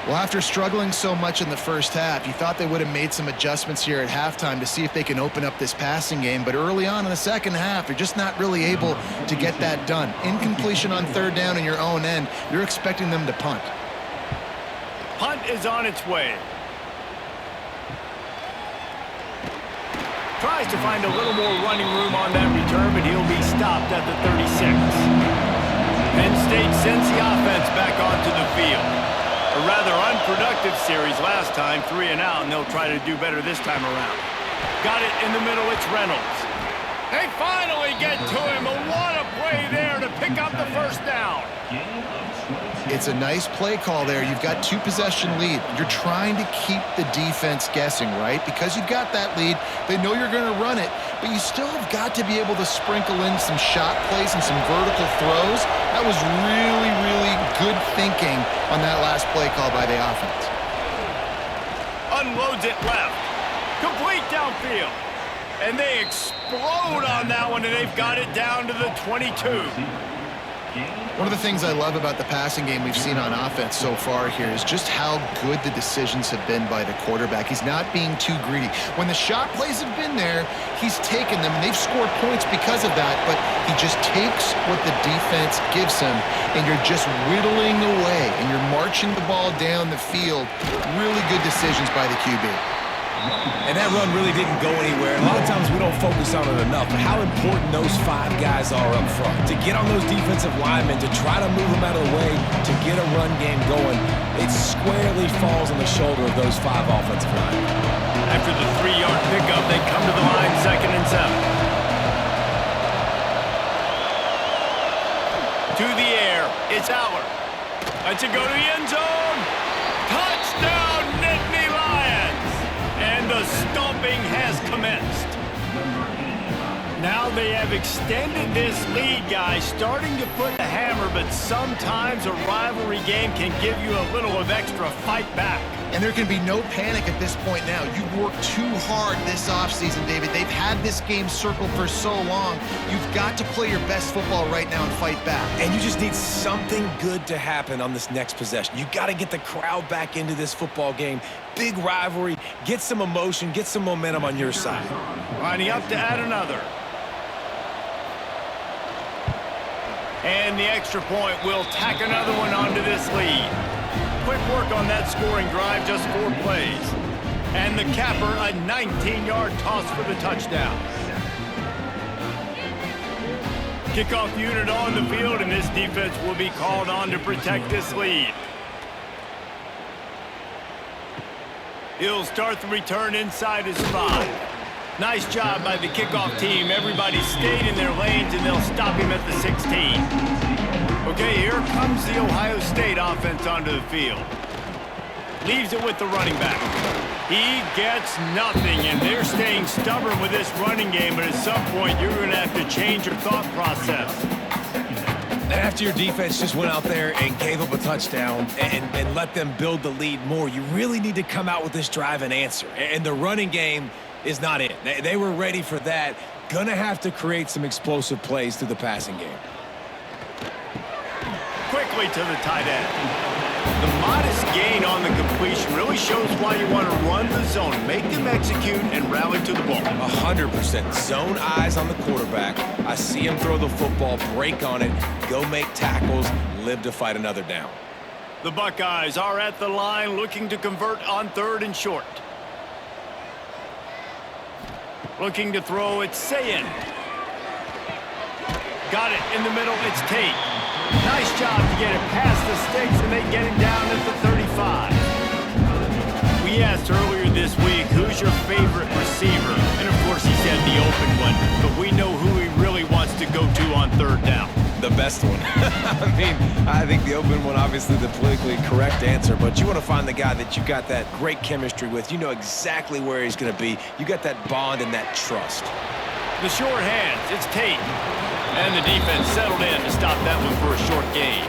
Speaker 2: Well, after struggling so much in the first half, you thought they would have made some adjustments here at halftime to see if they can open up this passing game. But early on in the second half, you're just not really able to get that done. Incompletion on third down in your own end, you're expecting them to punt.
Speaker 1: Punt is on its way. Tries to find a little more running room on that return, but he'll be stopped at the 36. Penn State sends the offense back onto the field. A rather unproductive series last time, 3 and out, and they'll try to do better this time around. Got it in the middle, it's Reynolds. They finally get to him, and what a play there to pick up the first down.
Speaker 2: It's a nice play call there. You've got 2-possession lead. You're trying to keep the defense guessing, right? Because you've got that lead, they know you're going to run it, but you still have got to be able to sprinkle in some shot plays and some vertical throws. That was really, really good thinking on that last play call by the offense.
Speaker 1: Unloads it left. Complete downfield. And they explode on that one, and they've got it down to the 22.
Speaker 2: One of the things I love about the passing game we've seen on offense so far here is just how good the decisions have been by the quarterback. He's not being too greedy. When the shot plays have been there, he's taken them, and they've scored points because of that, but he just takes what the defense gives him, and you're just whittling away, and you're marching the ball down the field. Really good decisions by the QB.
Speaker 3: And that run really didn't go anywhere. A lot of times we don't focus on it enough, but how important those 5 guys are up front. To get on those defensive linemen, to try to move them out of the way, to get a run game going, it squarely falls on the shoulder of those 5 offensive linemen.
Speaker 1: After the 3-yard pickup, they come to the line 2nd and 7. To the air, it's Aller. Lets it go to the end zone. Touchdown, Nittany Lions! And the stomping has commenced. Now they have extended this lead, guys, starting to put the hammer, but sometimes a rivalry game can give you a little of extra fight back.
Speaker 2: And there can be no panic at this point now. You've worked too hard this offseason, David. They've had this game circled for so long. You've got to play your best football right now and fight back.
Speaker 3: And you just need something good to happen on this next possession. You got to get the crowd back into this football game. Big rivalry. Get some emotion. Get some momentum on your side.
Speaker 1: Lining up to add another. And the extra point will tack another one onto this lead. Quick work on that scoring drive, just 4 plays. And the capper, a 19-yard toss for the touchdown. Kickoff unit on the field, and this defense will be called on to protect this lead. He'll start the return inside his 5. Nice job by the kickoff team. Everybody stayed in their lanes, and they'll stop him at the 16. Okay, here comes the Ohio State offense onto the field. Leaves it with the running back. He gets nothing, and they're staying stubborn with this running game, but at some point, you're going to have to change your thought process.
Speaker 3: And after your defense just went out there and gave up a touchdown and let them build the lead more, you really need to come out with this drive and answer. And the running game is not it. They were ready for that. Gonna have to create some explosive plays through the passing game.
Speaker 1: Quickly to the tight end. The modest gain on the completion really shows why you want to run the zone, make them execute, and rally to the ball.
Speaker 3: 100%. Zone eyes on the quarterback. I see him throw the football, break on it, go make tackles, live to fight another down.
Speaker 1: The Buckeyes are at the line looking to convert on 3rd and short. Looking to throw, it's Sayin. Got it in the middle, it's Tate. Nice job to get it past the sticks, and they get him down at the 35. We asked earlier this week, who's your favorite receiver? And of course he said the open one, but we know who he really wants to go to on 3rd down.
Speaker 3: The best one. I mean, I think the open one, obviously the politically correct answer, but you want to find the guy that you got that great chemistry with. You know exactly where he's going to be. You got that bond and that trust.
Speaker 1: The short hands, it's Tate. And the defense settled in to stop that one for a short gain.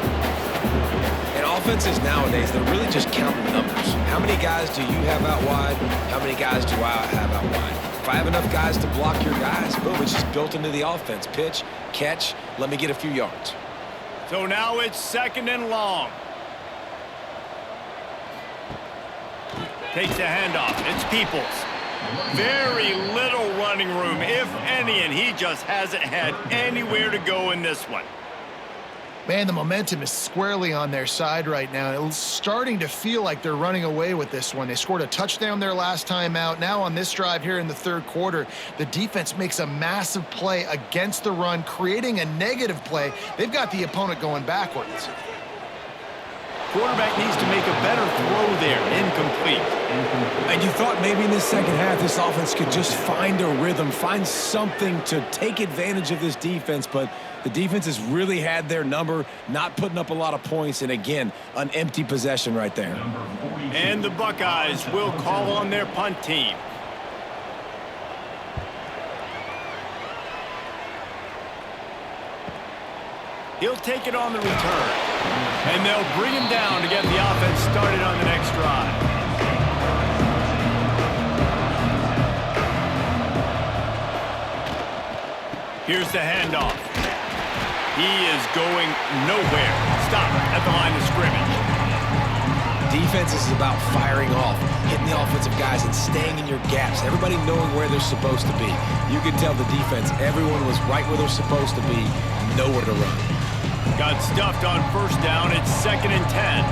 Speaker 3: And offenses nowadays, they're really just counting numbers. How many guys do you have out wide? How many guys do I have out wide? If I have enough guys to block your guys, boom, it's just built into the offense. Pitch, catch, let me get a few yards.
Speaker 1: So now it's 2nd and long. Takes the handoff. It's Peoples. Very little running room, if any, and he just hasn't had anywhere to go in this one.
Speaker 2: Man, the momentum is squarely on their side right now. It's starting to feel like they're running away with this one. They scored a touchdown their last time out. Now on this drive here in the 3rd quarter, the defense makes a massive play against the run, creating a negative play. They've got the opponent going backwards.
Speaker 1: Quarterback needs to make a better throw there. Incomplete.
Speaker 3: And you thought maybe in the second half this offense could just find a rhythm, find something to take advantage of this defense, but the defense has really had their number, not putting up a lot of points, and again, an empty possession right there.
Speaker 1: And the Buckeyes will call on their punt team. He'll take it on the return. And they'll bring him down to get the offense started on the next drive. Here's the handoff. He is going nowhere. Stop at the line of scrimmage.
Speaker 3: Defense is about firing off, hitting the offensive guys and staying in your gaps. Everybody knowing where they're supposed to be. You can tell the defense, everyone was right where they're supposed to be, nowhere to run.
Speaker 1: Got stuffed on 1st down. It's 2nd and 10.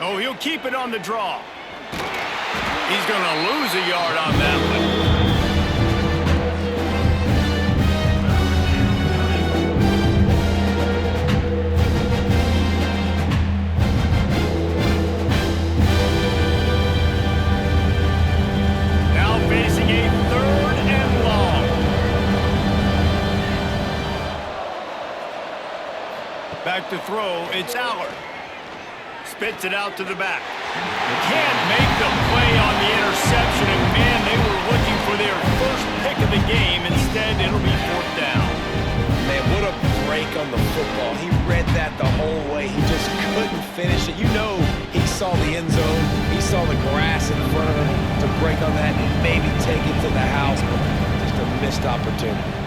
Speaker 1: Oh, he'll keep it on the draw. He's going to lose a yard on that one. Now facing a 3rd and long. Back to throw, it's Allard. Spits it out to the back. Can't make the play on the interception, and man, they were looking for their first pick of the game. Instead, it'll be 4th down.
Speaker 3: Man, what a break on the football. He read that the whole way. He just couldn't finish it. You know he saw the end zone. He saw the grass in front of him to break on that and maybe take it to the house, but just a missed opportunity.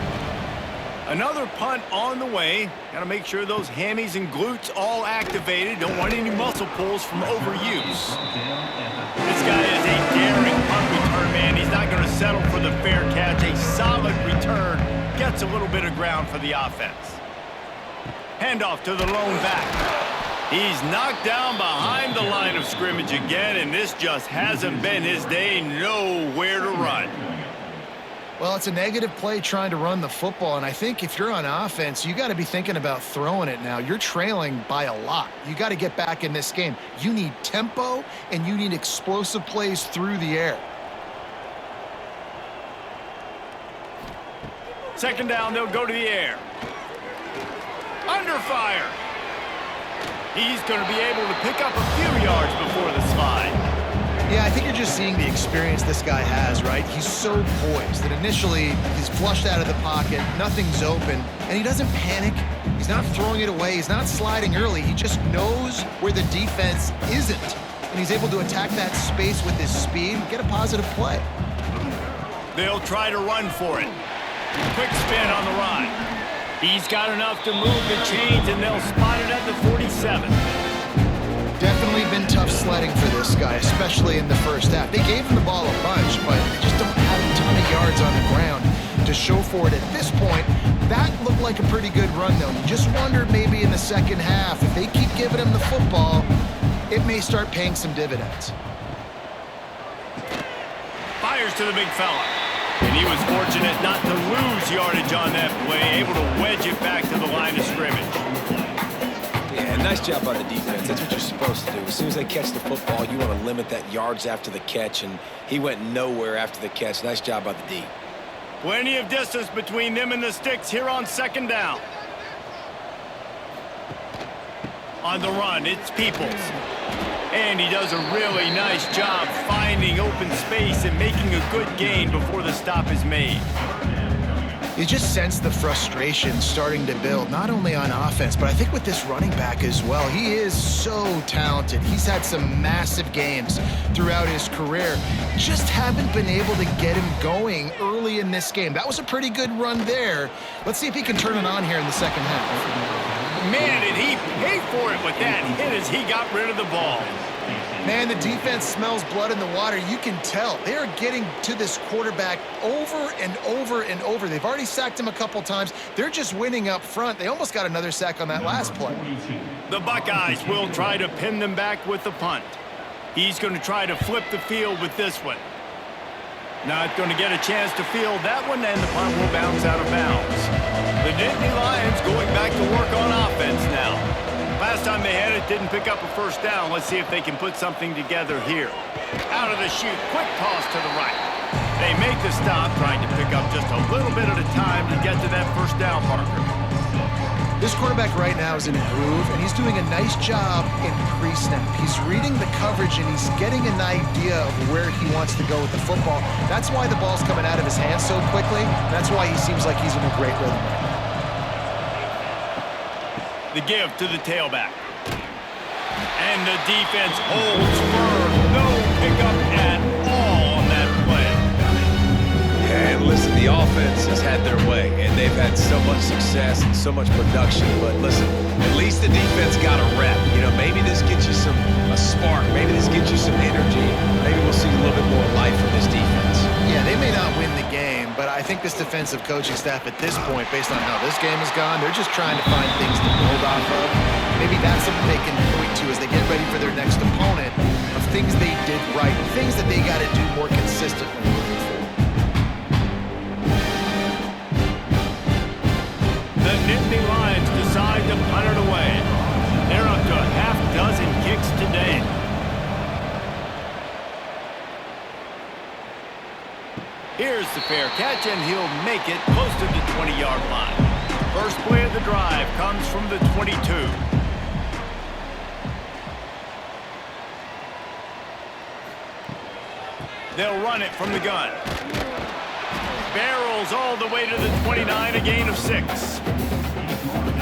Speaker 1: Another punt on the way. Got to make sure those hammies and glutes all activated. Don't want any muscle pulls from overuse. This guy is a daring punt return man. He's not going to settle for the fair catch. A solid return. Gets a little bit of ground for the offense. Handoff to the lone back. He's knocked down behind the line of scrimmage again, and this just hasn't been his day. Nowhere to run.
Speaker 2: Well, it's a negative play trying to run the football, and I think if you're on offense, you got to be thinking about throwing it now. You're trailing by a lot. You got to get back in this game. You need tempo, and you need explosive plays through the air.
Speaker 1: 2nd down, they'll go to the air. Under fire. He's going to be able to pick up a few yards before the slide.
Speaker 2: Yeah, I think you're just seeing the experience this guy has, right? He's so poised that initially he's flushed out of the pocket, nothing's open, and he doesn't panic. He's not throwing it away. He's not sliding early. He just knows where the defense isn't, and he's able to attack that space with his speed and get a positive play.
Speaker 1: They'll try to run for it. Quick spin on the run. He's got enough to move the chains, and they'll spot it at the 47.
Speaker 2: Definitely been tough sledding for this guy, especially in the first half. They gave him the ball a bunch, but they just don't have a ton of yards on the ground to show for it. At this point, that looked like a pretty good run, though. You just wondered maybe in the second half, if they keep giving him the football, it may start paying some dividends.
Speaker 1: Fires to the big fella. And he was fortunate not to lose yardage on that play, able to wedge it back to the line of scrimmage.
Speaker 3: Yeah, nice job by the defense. That's what you're supposed to do. As soon as they catch the football, you want to limit that yards after the catch, and he went nowhere after the catch. Nice job by the D.
Speaker 1: Plenty of distance between them and the sticks here on second down. On the run, it's Peoples. And he does a really nice job finding open space and making a good gain before the stop is made.
Speaker 2: You just sense the frustration starting to build, not only on offense, but I think with this running back as well. He is so talented. He's had some massive games throughout his career. Just haven't been able to get him going early in this game. That was a pretty good run there. Let's see if he can turn it on here in the second half.
Speaker 1: Man, did he pay for it with that hit as he got rid of the ball.
Speaker 2: Man, the defense smells blood in the water. You can tell. They are getting to this quarterback over and over and over. They've already sacked him a couple times. They're just winning up front. They almost got another sack on that last play.
Speaker 1: The Buckeyes will try to pin them back with the punt. He's going to try to flip the field with this one. Not going to get a chance to field that one, and the punt will bounce out of bounds. The Nittany Lions going back to work on offense now. Last time they had it, didn't pick up a first down. Let's see if they can put something together here. Out of the chute, quick toss to the right. They make the stop, trying to pick up just a little bit at a time to get to that first down marker.
Speaker 2: This quarterback right now is in a groove, and he's doing a nice job in pre-snap. He's reading the coverage, and he's getting an idea of where he wants to go with the football. That's why the ball's coming out of his hands so quickly. That's why he seems like he's in a great rhythm right now.
Speaker 1: The give to the tailback. And the defense holds firm. No pickup at all on that play.
Speaker 3: Yeah, and listen, the offense has had their way, and they've had so much success and so much production. But listen, at least the defense got a rep. You know, maybe this gets you a spark. Maybe this gets you some energy. Maybe we'll see a little bit more life from this defense.
Speaker 2: Yeah, they may not win the game, but I think this defensive coaching staff at this point, based on how this game has gone, they're just trying to find things to build off of. Maybe that's something they can point to as they get ready for their next opponent, of things they did right, things that they got to do more consistently moving forward.
Speaker 1: The Nittany Lions decide to punt it away. They're up to a half dozen kicks today. Here's the fair catch, and he'll make it close to the 20-yard line. First play of the drive comes from the 22. They'll run it from the gun. Barrels all the way to the 29, a gain of 6.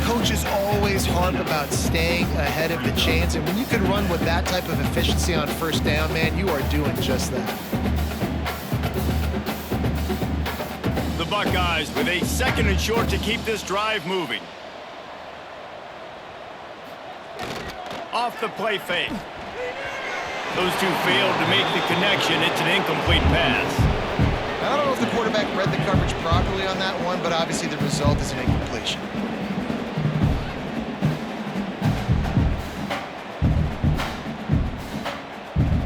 Speaker 2: Coaches always harp about staying ahead of the chains, and when you can run with that type of efficiency on first down, man, you are doing just that.
Speaker 1: The Buckeyes with a 2nd and short to keep this drive moving. Off the play fake. Those two failed to make the connection. It's an incomplete pass.
Speaker 2: I don't know if the quarterback read the coverage properly on that one, but obviously the result is an incompletion.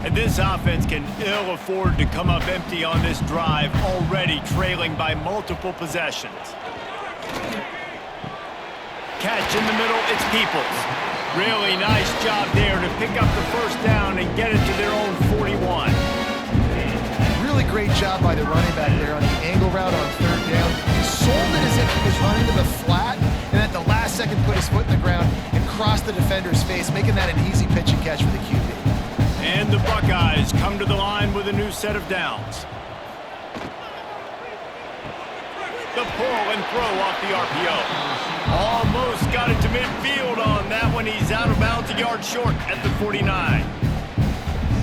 Speaker 1: And this offense can ill afford to come up empty on this drive, already trailing by multiple possessions. Catch in the middle, it's Peoples. Really nice job there to pick up the first down and get it to their own 41.
Speaker 2: Really great job by the running back there on the angle route on third down. He sold it as if he was running to the flat, and at the last second put his foot in the ground and crossed the defender's face, making that an easy pitch and catch for the QB.
Speaker 1: And the Buckeyes come to the line with a new set of downs. The pull and throw off the RPO. Almost got it to midfield on that one. He's out of bounds, a yard short at the 49.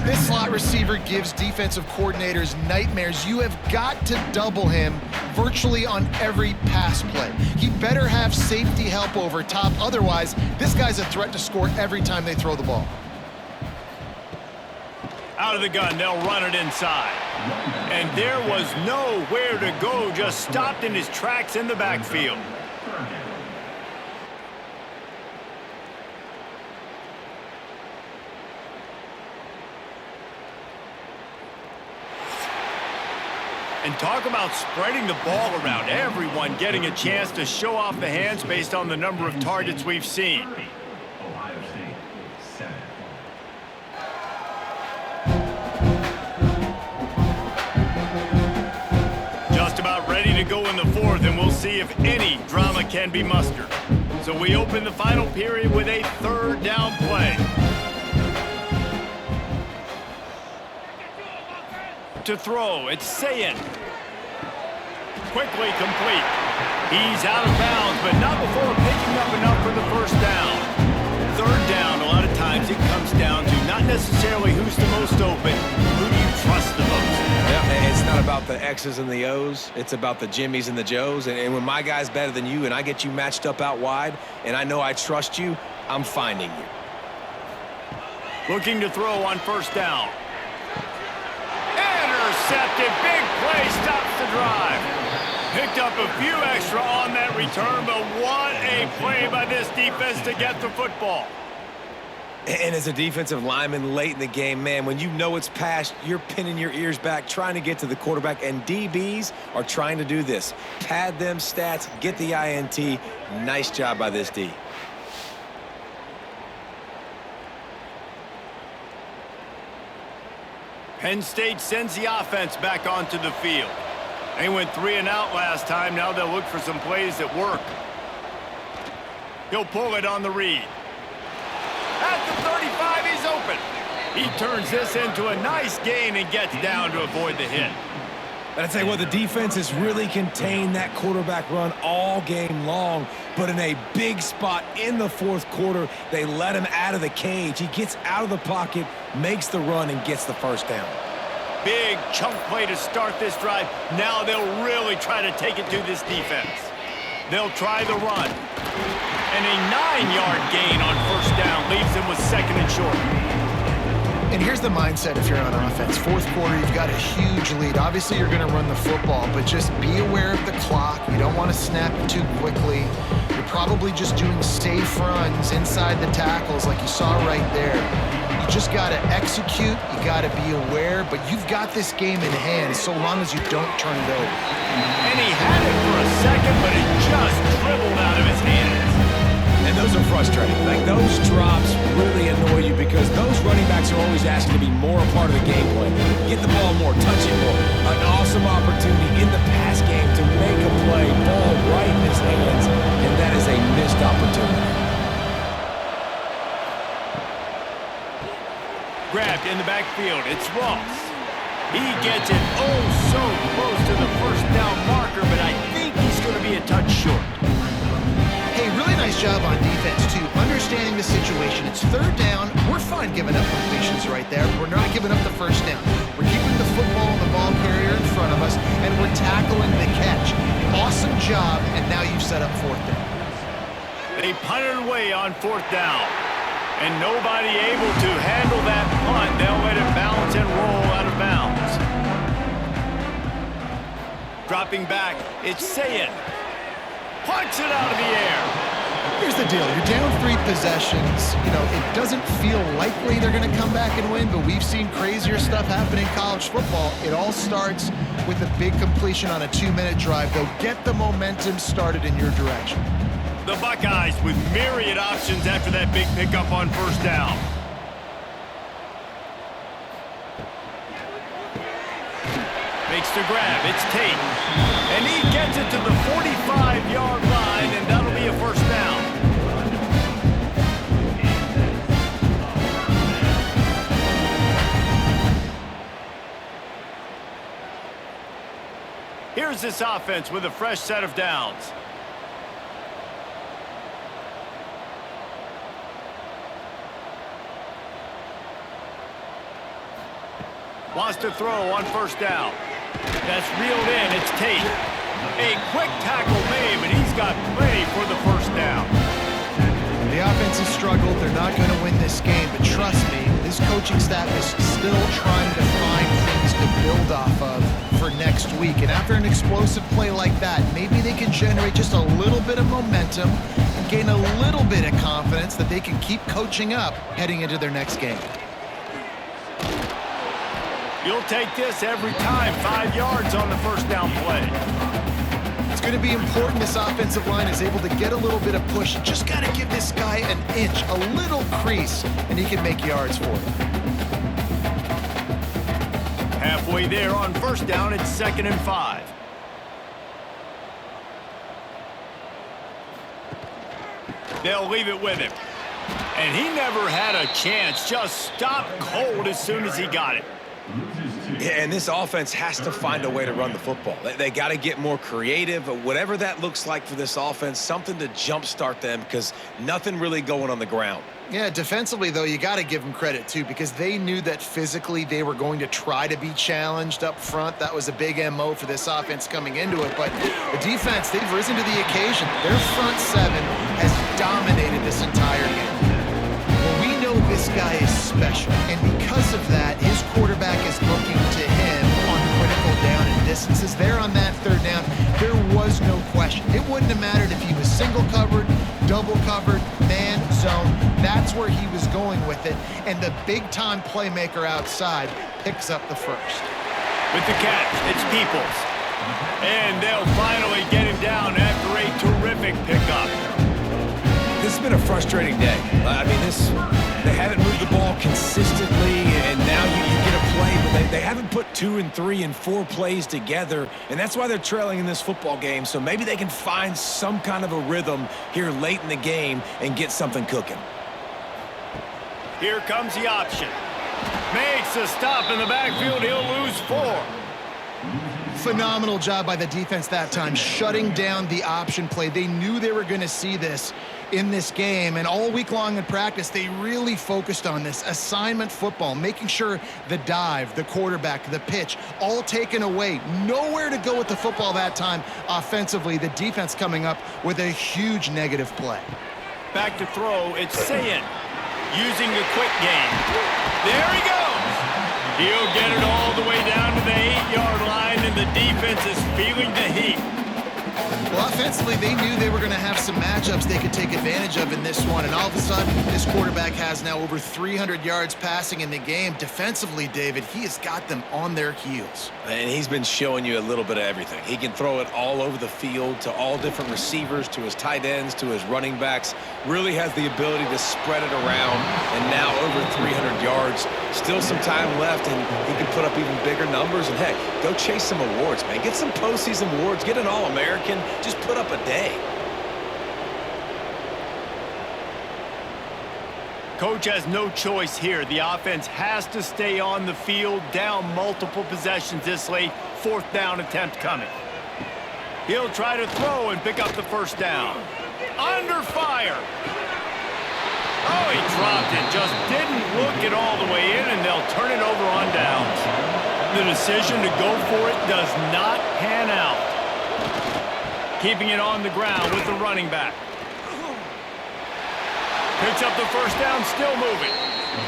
Speaker 2: This slot receiver gives defensive coordinators nightmares. You have got to double him virtually on every pass play. He better have safety help over top. Otherwise, this guy's a threat to score every time they throw the ball.
Speaker 1: Out of the gun, they'll run it inside. And there was nowhere to go, just stopped in his tracks in the backfield. And talk about spreading the ball around. Everyone getting a chance to show off the hands based on the number of targets we've seen. Just about ready to go in the fourth, and we'll see if any drama can be mustered. So we open the final period with a third down play. To throw, it's Sayin. Quickly complete. He's out of bounds, but not before picking up enough for the first down. Third down, a lot of times it comes down to not necessarily who's the most open, who do you trust the most?
Speaker 3: Yeah, it's not about the X's and the O's. It's about the Jimmys and the Joes. And when my guy's better than you and I get you matched up out wide and I know I trust you, I'm finding you.
Speaker 1: Looking to throw on first down. Intercepted. Big play stops the drive. Picked up a few extra on that return, but what a play by this defense to get the football.
Speaker 3: And as a defensive lineman late in the game, man, when you know it's past, you're pinning your ears back, trying to get to the quarterback, and DBs are trying to do this. Pad them stats, get the INT. Nice job by this D.
Speaker 1: Penn State sends the offense back onto the field. They went 3 and out last time. Now they'll look for some plays that work. He'll pull it on the read. At the 35, he's open. He turns this into a nice gain and gets down to avoid the hit.
Speaker 3: But I tell you what, the defense has really contained that quarterback run all game long. But in a big spot in the fourth quarter, they let him out of the cage. He gets out of the pocket, makes the run, and gets the first down.
Speaker 1: Big chunk play to start this drive. Now they'll really try to take it to this defense. They'll try the run. And a 9-yard gain on first down leaves them with second and short.
Speaker 2: And here's the mindset if you're on offense. Fourth quarter, you've got a huge lead. Obviously, you're going to run the football, but just be aware of the clock. You don't want to snap it too quickly. You're probably just doing safe runs inside the tackles like you saw right there. You just got to execute. You got to be aware, but you've got this game in hand so long as you don't turn it over.
Speaker 1: And he had it for a second, but it just dribbled out of his hands.
Speaker 3: And those are frustrating. Like, those drops really annoy you because those running backs are always asking to be more a part of the game plan. Get the ball more, touch it more. An awesome opportunity in the pass game to make a play, ball right in his hands, and that is a missed opportunity.
Speaker 1: Grabbed in the backfield, it's Ross. He gets it oh so close to the first down marker, but I think he's going to be a touch short.
Speaker 2: Hey, really nice job on defense, too. Understanding the situation. It's third down. We're fine giving up completions right there. We're not giving up the first down. We're keeping the football and the ball carrier in front of us, and we're tackling the catch. Awesome job, and now you've set up fourth down.
Speaker 1: They punted away on fourth down, and nobody able to handle that punt. They'll let it bounce and roll out of bounds. Dropping back, it's Sayin. Punts it out of the air.
Speaker 2: Here's the deal. You're down 3 possessions. You know, it doesn't feel likely they're going to come back and win, but we've seen crazier stuff happen in college football. It all starts with a big completion on a 2-minute drive. They'll get the momentum started in your direction.
Speaker 1: The Buckeyes with myriad options after that big pickup on first down. Makes the grab. It's Tate. And he gets it to the 45-yard line, and that'll be a first down. Here's this offense with a fresh set of downs. Wants to throw on first down. That's reeled in. It's Tate. A quick tackle made, but he's got plenty for the first down.
Speaker 2: The offense has struggled. They're not going to win this game, but trust me, this coaching staff is still trying to find things to build off of for next week. And after an explosive play like that, maybe they can generate just a little bit of momentum and gain a little bit of confidence that they can keep coaching up heading into their next game.
Speaker 1: You'll take this every time. 5 yards on the first down play.
Speaker 2: It's going to be important this offensive line is able to get a little bit of push. You just got to give this guy an inch, a little crease, and he can make yards for it.
Speaker 1: Halfway there on first down, it's 2nd and 5. They'll leave it with him. And he never had a chance. Just stopped cold as soon as he got it.
Speaker 3: Yeah, and this offense has to find a way to run the football. They got to get more creative, whatever that looks like for this offense, something to jumpstart them because nothing really going on the ground.
Speaker 2: Yeah, defensively, though, you got to give them credit, too, because they knew that physically they were going to try to be challenged up front. That was a big MO for this offense coming into it. But the defense, they've risen to the occasion. Their front seven has dominated this entire game. Well, we know this guy is special, and because of that, his quarterback is looking to him on critical down and distances. There on that third down, there was no question. It wouldn't have mattered if he was single covered, double covered, man, zone. That's where he was going with it, and the big-time playmaker outside picks up the first.
Speaker 1: With the catch, it's Peoples. And they'll finally get him down after a terrific pickup.
Speaker 3: This has been a frustrating day. I mean, they haven't moved the ball consistently, and now you get a play, but they haven't put 2 and 3 and 4 plays together, and that's why they're trailing in this football game. So maybe they can find some kind of a rhythm here late in the game and get something cooking.
Speaker 1: Here comes the option. Makes a stop in the backfield. He'll lose 4.
Speaker 2: Phenomenal job by the defense that time, shutting down the option play. They knew they were going to see this in this game, and all week long in practice, they really focused on this assignment football, making sure the dive, the quarterback, the pitch, all taken away. Nowhere to go with the football that time offensively. The defense coming up with a huge negative play.
Speaker 1: Back to throw, it's Sayin using the quick game. There he goes. He'll get it all the way down to the 8-yard line, and the defense is feeling the heat.
Speaker 2: Well, offensively, they knew they were going to have some matchups they could take advantage of in this one, and all of a sudden, this quarterback has now over 300 yards passing in the game. Defensively, David, he has got them on their heels.
Speaker 3: And he's been showing you a little bit of everything. He can throw it all over the field to all different receivers, to his tight ends, to his running backs. Really has the ability to spread it around, and now over 300 yards. Still some time left, and he can put up even bigger numbers. And, heck, go chase some awards, man. Get some postseason awards. Get an All-American. Just put up a day.
Speaker 1: Coach has no choice here. The offense has to stay on the field, down multiple possessions this late. 4th down attempt coming. He'll try to throw and pick up the first down. Under fire. Oh, he dropped it. Just didn't look it all the way in, and they'll turn it over on downs. The decision to go for it does not pan out. Keeping it on the ground with the running back. Picks up the first down, still moving.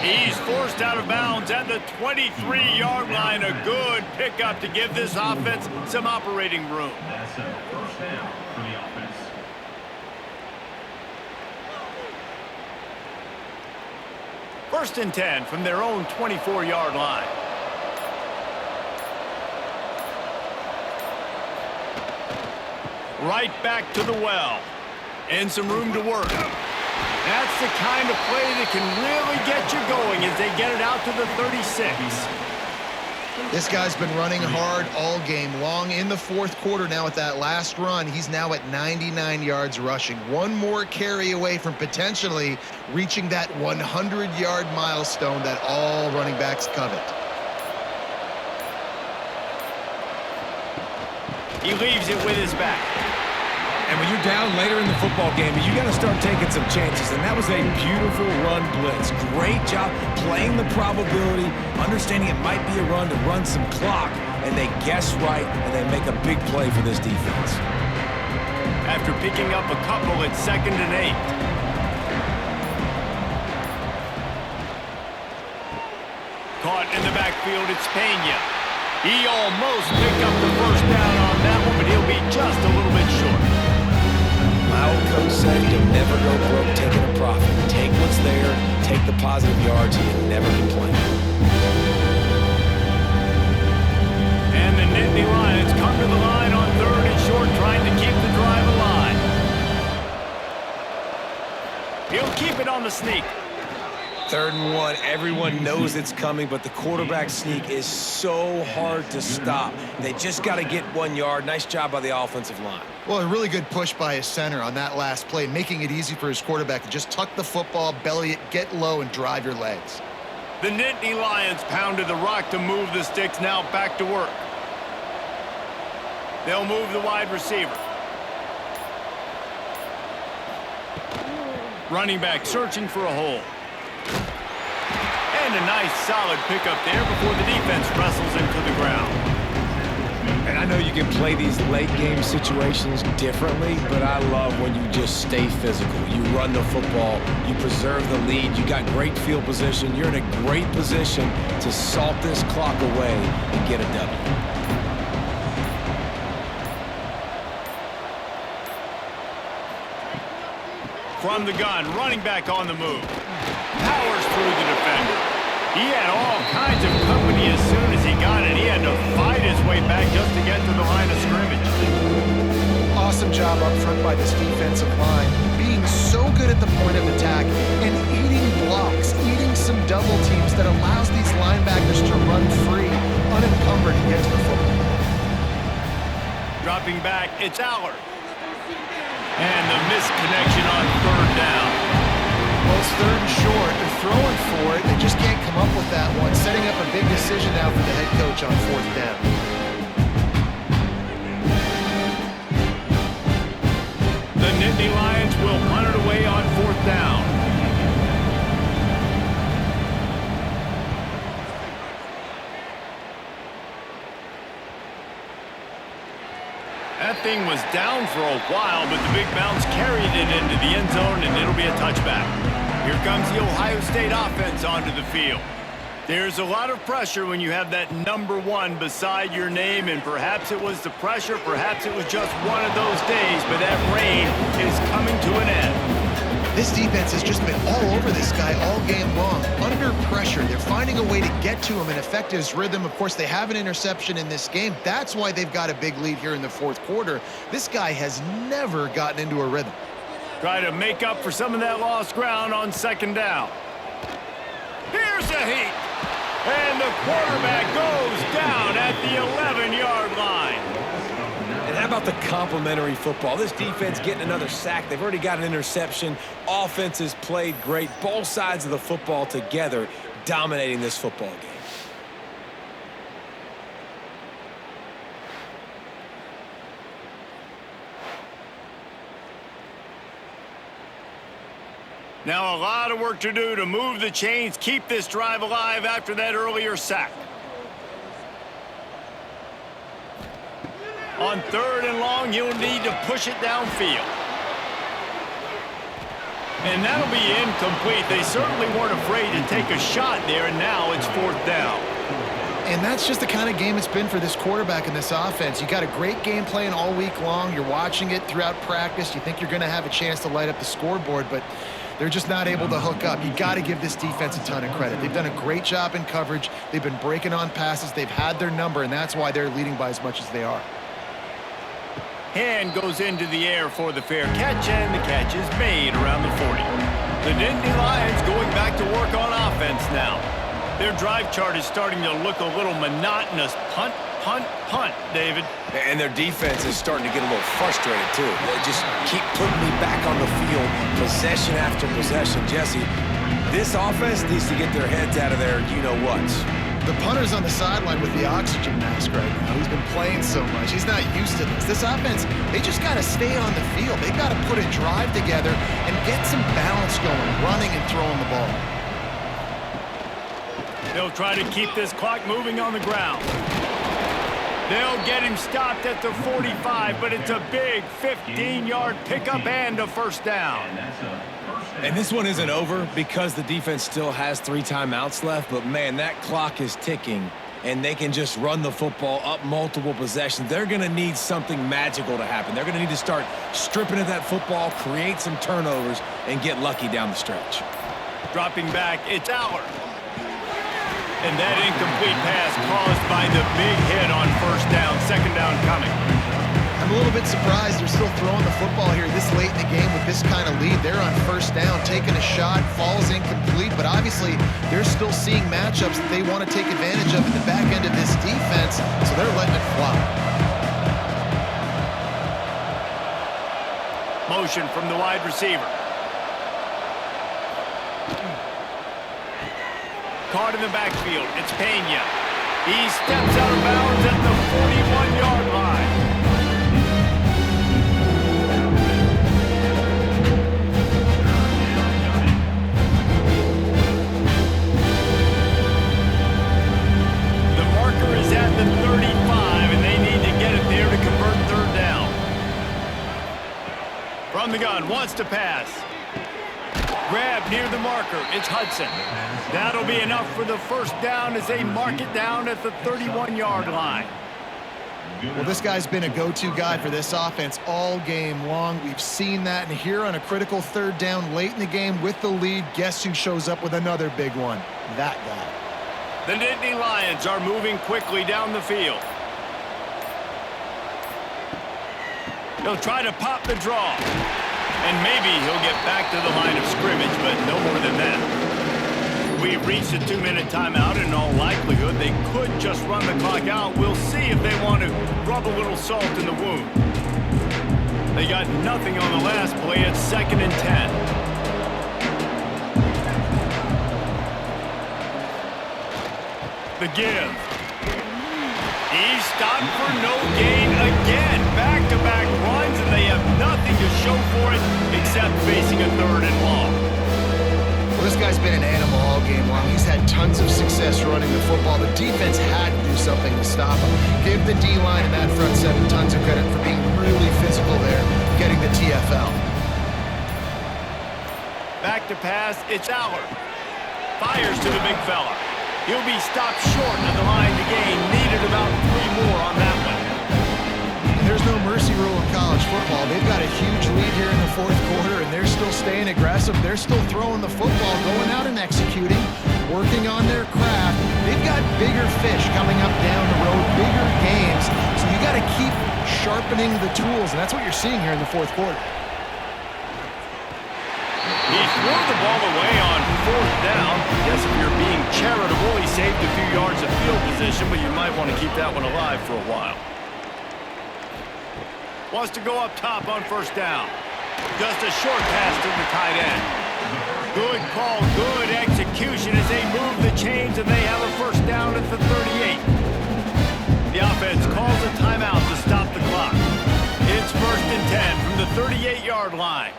Speaker 1: He's forced out of bounds at the 23-yard line. A good pickup to give this offense some operating room.
Speaker 5: That's a first down for the offense.
Speaker 1: First and 10 from their own 24-yard line. Right back to the well. And some room to work. That's the kind of play that can really get you going as they get it out to the 36.
Speaker 2: This guy's been running hard all game long. In the 4th quarter now with that last run, he's now at 99 yards rushing. One more carry away from potentially reaching that 100-yard milestone that all running backs covet.
Speaker 1: He leaves it with his back.
Speaker 3: And when you're down later in the football game, you got to start taking some chances. And that was a beautiful run blitz. Great job playing the probability, understanding it might be a run to run some clock, and they guess right, and they make a big play for this defense.
Speaker 1: After picking up a couple, it's 2nd and 8. Caught in the backfield, it's Pena. He almost picked up the first down on that one, but he'll be just a little bit short.
Speaker 3: My old coach said you'll never go broke taking a profit. Take what's there, take the positive yards, and you'll never complain.
Speaker 1: And the Nittany Lions come to the line on 3rd and short, trying to keep the drive alive. He'll keep it on the sneak.
Speaker 3: 3rd and 1, everyone knows it's coming, but the quarterback sneak is so hard to stop. They just got to get 1 yard. Nice job by the offensive line.
Speaker 2: Well, a really good push by his center on that last play, making it easy for his quarterback to just tuck the football, belly it, get low, and drive your legs.
Speaker 1: The Nittany Lions pounded the rock to move the sticks, now back to work. They'll move the wide receiver. Running back searching for a hole. And a nice solid pickup there before the defense wrestles into the ground.
Speaker 3: And I know you can play these late game situations differently, but I love when you just stay physical. You run the football, you preserve the lead, you got great field position, you're in a great position to salt this clock away and get a W.
Speaker 1: From the gun, running back on the move. Powers through the defender. He had all kinds of company as soon as he got it. He had to fight his way back just to get to the line of scrimmage.
Speaker 2: Awesome job up front by this defensive line, being so good at the point of attack and eating blocks, eating some double teams that allows these linebackers to run free, unencumbered, and get to the football.
Speaker 1: Dropping back, it's Aller. And the missed connection on 3rd down.
Speaker 2: Well, it's 3rd and short. They're throwing for it. They just can't come up with that one. Setting up a big decision now for the head coach on 4th down.
Speaker 1: The Nittany Lions will punt it away on 4th down. That thing was down for a while, but the big bounce carried it into the end zone, and it'll be a touchback. Here comes the Ohio State offense onto the field. There's a lot of pressure when you have that number 1 beside your name, and perhaps it was the pressure, perhaps it was just one of those days, but that rain is coming to an end.
Speaker 2: This defense has just been all over this guy all game long. Under pressure, they're finding a way to get to him and affect his rhythm. Of course, they have an interception in this game. That's why they've got a big lead here in the 4th quarter. This guy has never gotten into a rhythm.
Speaker 1: Try to make up for some of that lost ground on 2nd down. Here's a heat. And the quarterback goes down at the 11-yard line.
Speaker 3: And how about the complimentary football? This defense getting another sack. They've already got an interception. Offense has played great. Both sides of the football together dominating this football game.
Speaker 1: Now a lot of work to do to move the chains, keep this drive alive after that earlier sack. On 3rd and long, you'll need to push it downfield. And that'll be incomplete. They certainly weren't afraid to take a shot there, and now it's 4th down.
Speaker 2: And that's just the kind of game it's been for this quarterback in this offense. You got a great game plan all week long. You're watching it throughout practice. You think you're going to have a chance to light up the scoreboard, but they're just not able to hook up. You got to give this defense a ton of credit. They've done a great job in coverage. They've been breaking on passes. They've had their number, and that's why they're leading by as much as they are.
Speaker 1: Hand goes into the air for the fair catch, and the catch is made around the 40. The Nittany Lions going back to work on offense now. Their drive chart is starting to look a little monotonous. Punt, punt, punt, David.
Speaker 3: And their defense is starting to get a little frustrated, too. They just keep putting me back on the field, possession after possession. Jesse, this offense needs to get their heads out of their you-know-whats.
Speaker 2: The punter's on the sideline with the oxygen mask right now. He's been playing so much. He's not used to this. This offense, they just got to stay on the field. They've got to put a drive together and get some balance going, running and throwing the ball.
Speaker 1: They'll try to keep this clock moving on the ground. They'll get him stopped at the 45, but it's a big 15-yard pickup and a 1st down.
Speaker 3: And this one isn't over because the defense still has 3 timeouts left, but man, that clock is ticking, and they can just run the football up multiple possessions. They're going to need something magical to happen. They're going to need to start stripping at that football, create some turnovers, and get lucky down the stretch.
Speaker 1: Dropping back, it's Aller. And that incomplete pass caused by the big hit on 1st down, 2nd down coming.
Speaker 2: I I'm a little bit surprised they're still throwing the football here this late in the game with this kind of lead. They're on first down, taking a shot, falls incomplete, but obviously they're still seeing matchups that they want to take advantage of at the back end of this defense, so they're letting it fly.
Speaker 1: Motion from the wide receiver. Caught in the backfield. It's Penn. He steps out of bounds at the 41-yard line. The marker is at the 35, and they need to get it there to convert third down. From the gun, wants to pass. Grab near the marker. It's Hudson. That'll be enough for the first down as they mark it down at the 31-yard line.
Speaker 2: Well, this guy's been a go-to guy for this offense all game long. We've seen that, and here on a critical third down late in the game with the lead, guess who shows up with another big one? That guy.
Speaker 1: The Nittany Lions are moving quickly down the field. He'll try to pop the draw. And maybe he'll get back to the line of scrimmage, but no more than that. We've reached a 2-minute timeout, and in all likelihood, they could just run the clock out. We'll see if they want to rub a little salt in the wound. They got nothing on the last play. It's 2nd and 10. The give. He's stopped for no gain again. Back-to-back runs, and they have nothing to show for it except facing a 3rd and long.
Speaker 2: Well, this guy's been an animal all game long. He's had tons of success running the football. The defense had to do something to stop him. Give the D-line and that front seven tons of credit for being really physical there, getting the TFL.
Speaker 1: Back to pass, it's Allard. Fires to the big fella. He'll be stopped short of the line to gain. Needed about 3 more on that one.
Speaker 2: There's no mercy rule in college football. They've got a huge lead here in the 4th quarter, and they're still staying aggressive. They're still throwing the football, going out and executing, working on their craft. They've got bigger fish coming up down the road, bigger games. So you got to keep sharpening the tools, and that's what you're seeing here in the 4th quarter.
Speaker 1: He threw the ball away on 4th down. Guess if you're being charitable, he saved a few yards of field position, but you might want to keep that one alive for a while. Wants to go up top on 1st down. Just a short pass to the tight end. Good call, good execution as they move the chains, and they have a 1st down at the 38. The offense calls a timeout to stop the clock. It's 1st and 10 from the 38-yard line.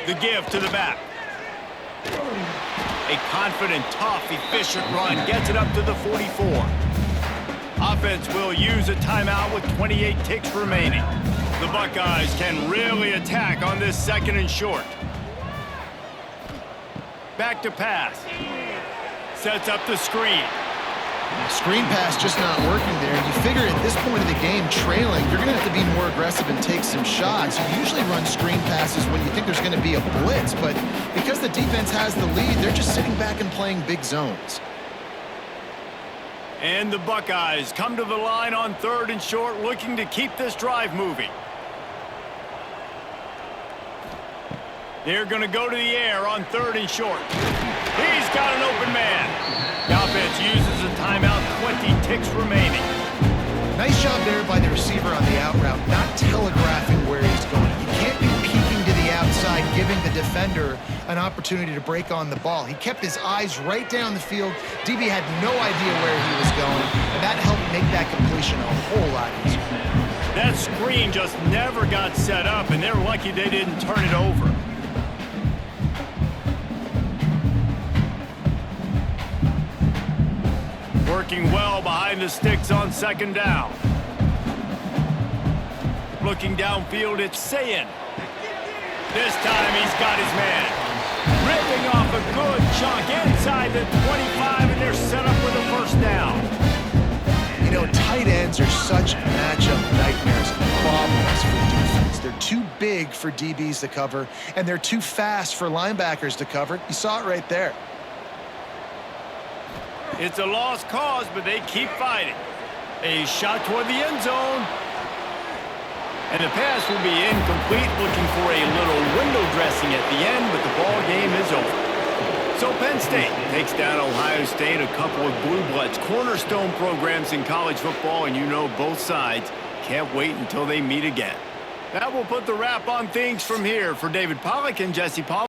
Speaker 1: The give to the back. A confident, tough, efficient run gets it up to the 44. Offense will use a timeout with 28 ticks remaining. The Buckeyes can really attack on this 2nd and short. Back to pass. Sets up the screen.
Speaker 2: Screen pass just not working there. You figure at this point of the game, trailing, you're going to have to be more aggressive and take some shots. You usually run screen passes when you think there's going to be a blitz, but because the defense has the lead, they're just sitting back and playing big zones.
Speaker 1: And the Buckeyes come to the line on 3rd and short, looking to keep this drive moving. They're going to go to the air on 3rd and short. He's got an open man. The offense uses a timeout, 20 ticks remaining.
Speaker 2: Nice job there by the receiver on the out route, not telegraphing where he's going. You can't be peeking to the outside, giving the defender an opportunity to break on the ball. He kept his eyes right down the field. DB had no idea where he was going, and that helped make that completion a whole lot easier.
Speaker 1: That screen just never got set up, and they're lucky they didn't turn it over. Working well behind the sticks on 2nd down. Looking downfield, it's Sayin. This time he's got his man. Ripping off a good chunk inside the 25, and they're set up with a 1st down.
Speaker 2: You know, tight ends are such matchup nightmares and problems for defense. They're too big for DBs to cover, and they're too fast for linebackers to cover. You saw it right there.
Speaker 1: It's a lost cause, but they keep fighting. A shot toward the end zone. And the pass will be incomplete, looking for a little window dressing at the end, but the ball game is over. So Penn State takes down Ohio State, a couple of blue bloods, cornerstone programs in college football, and you know both sides can't wait until they meet again. That will put the wrap on things from here. For David Pollack and Jesse Paul.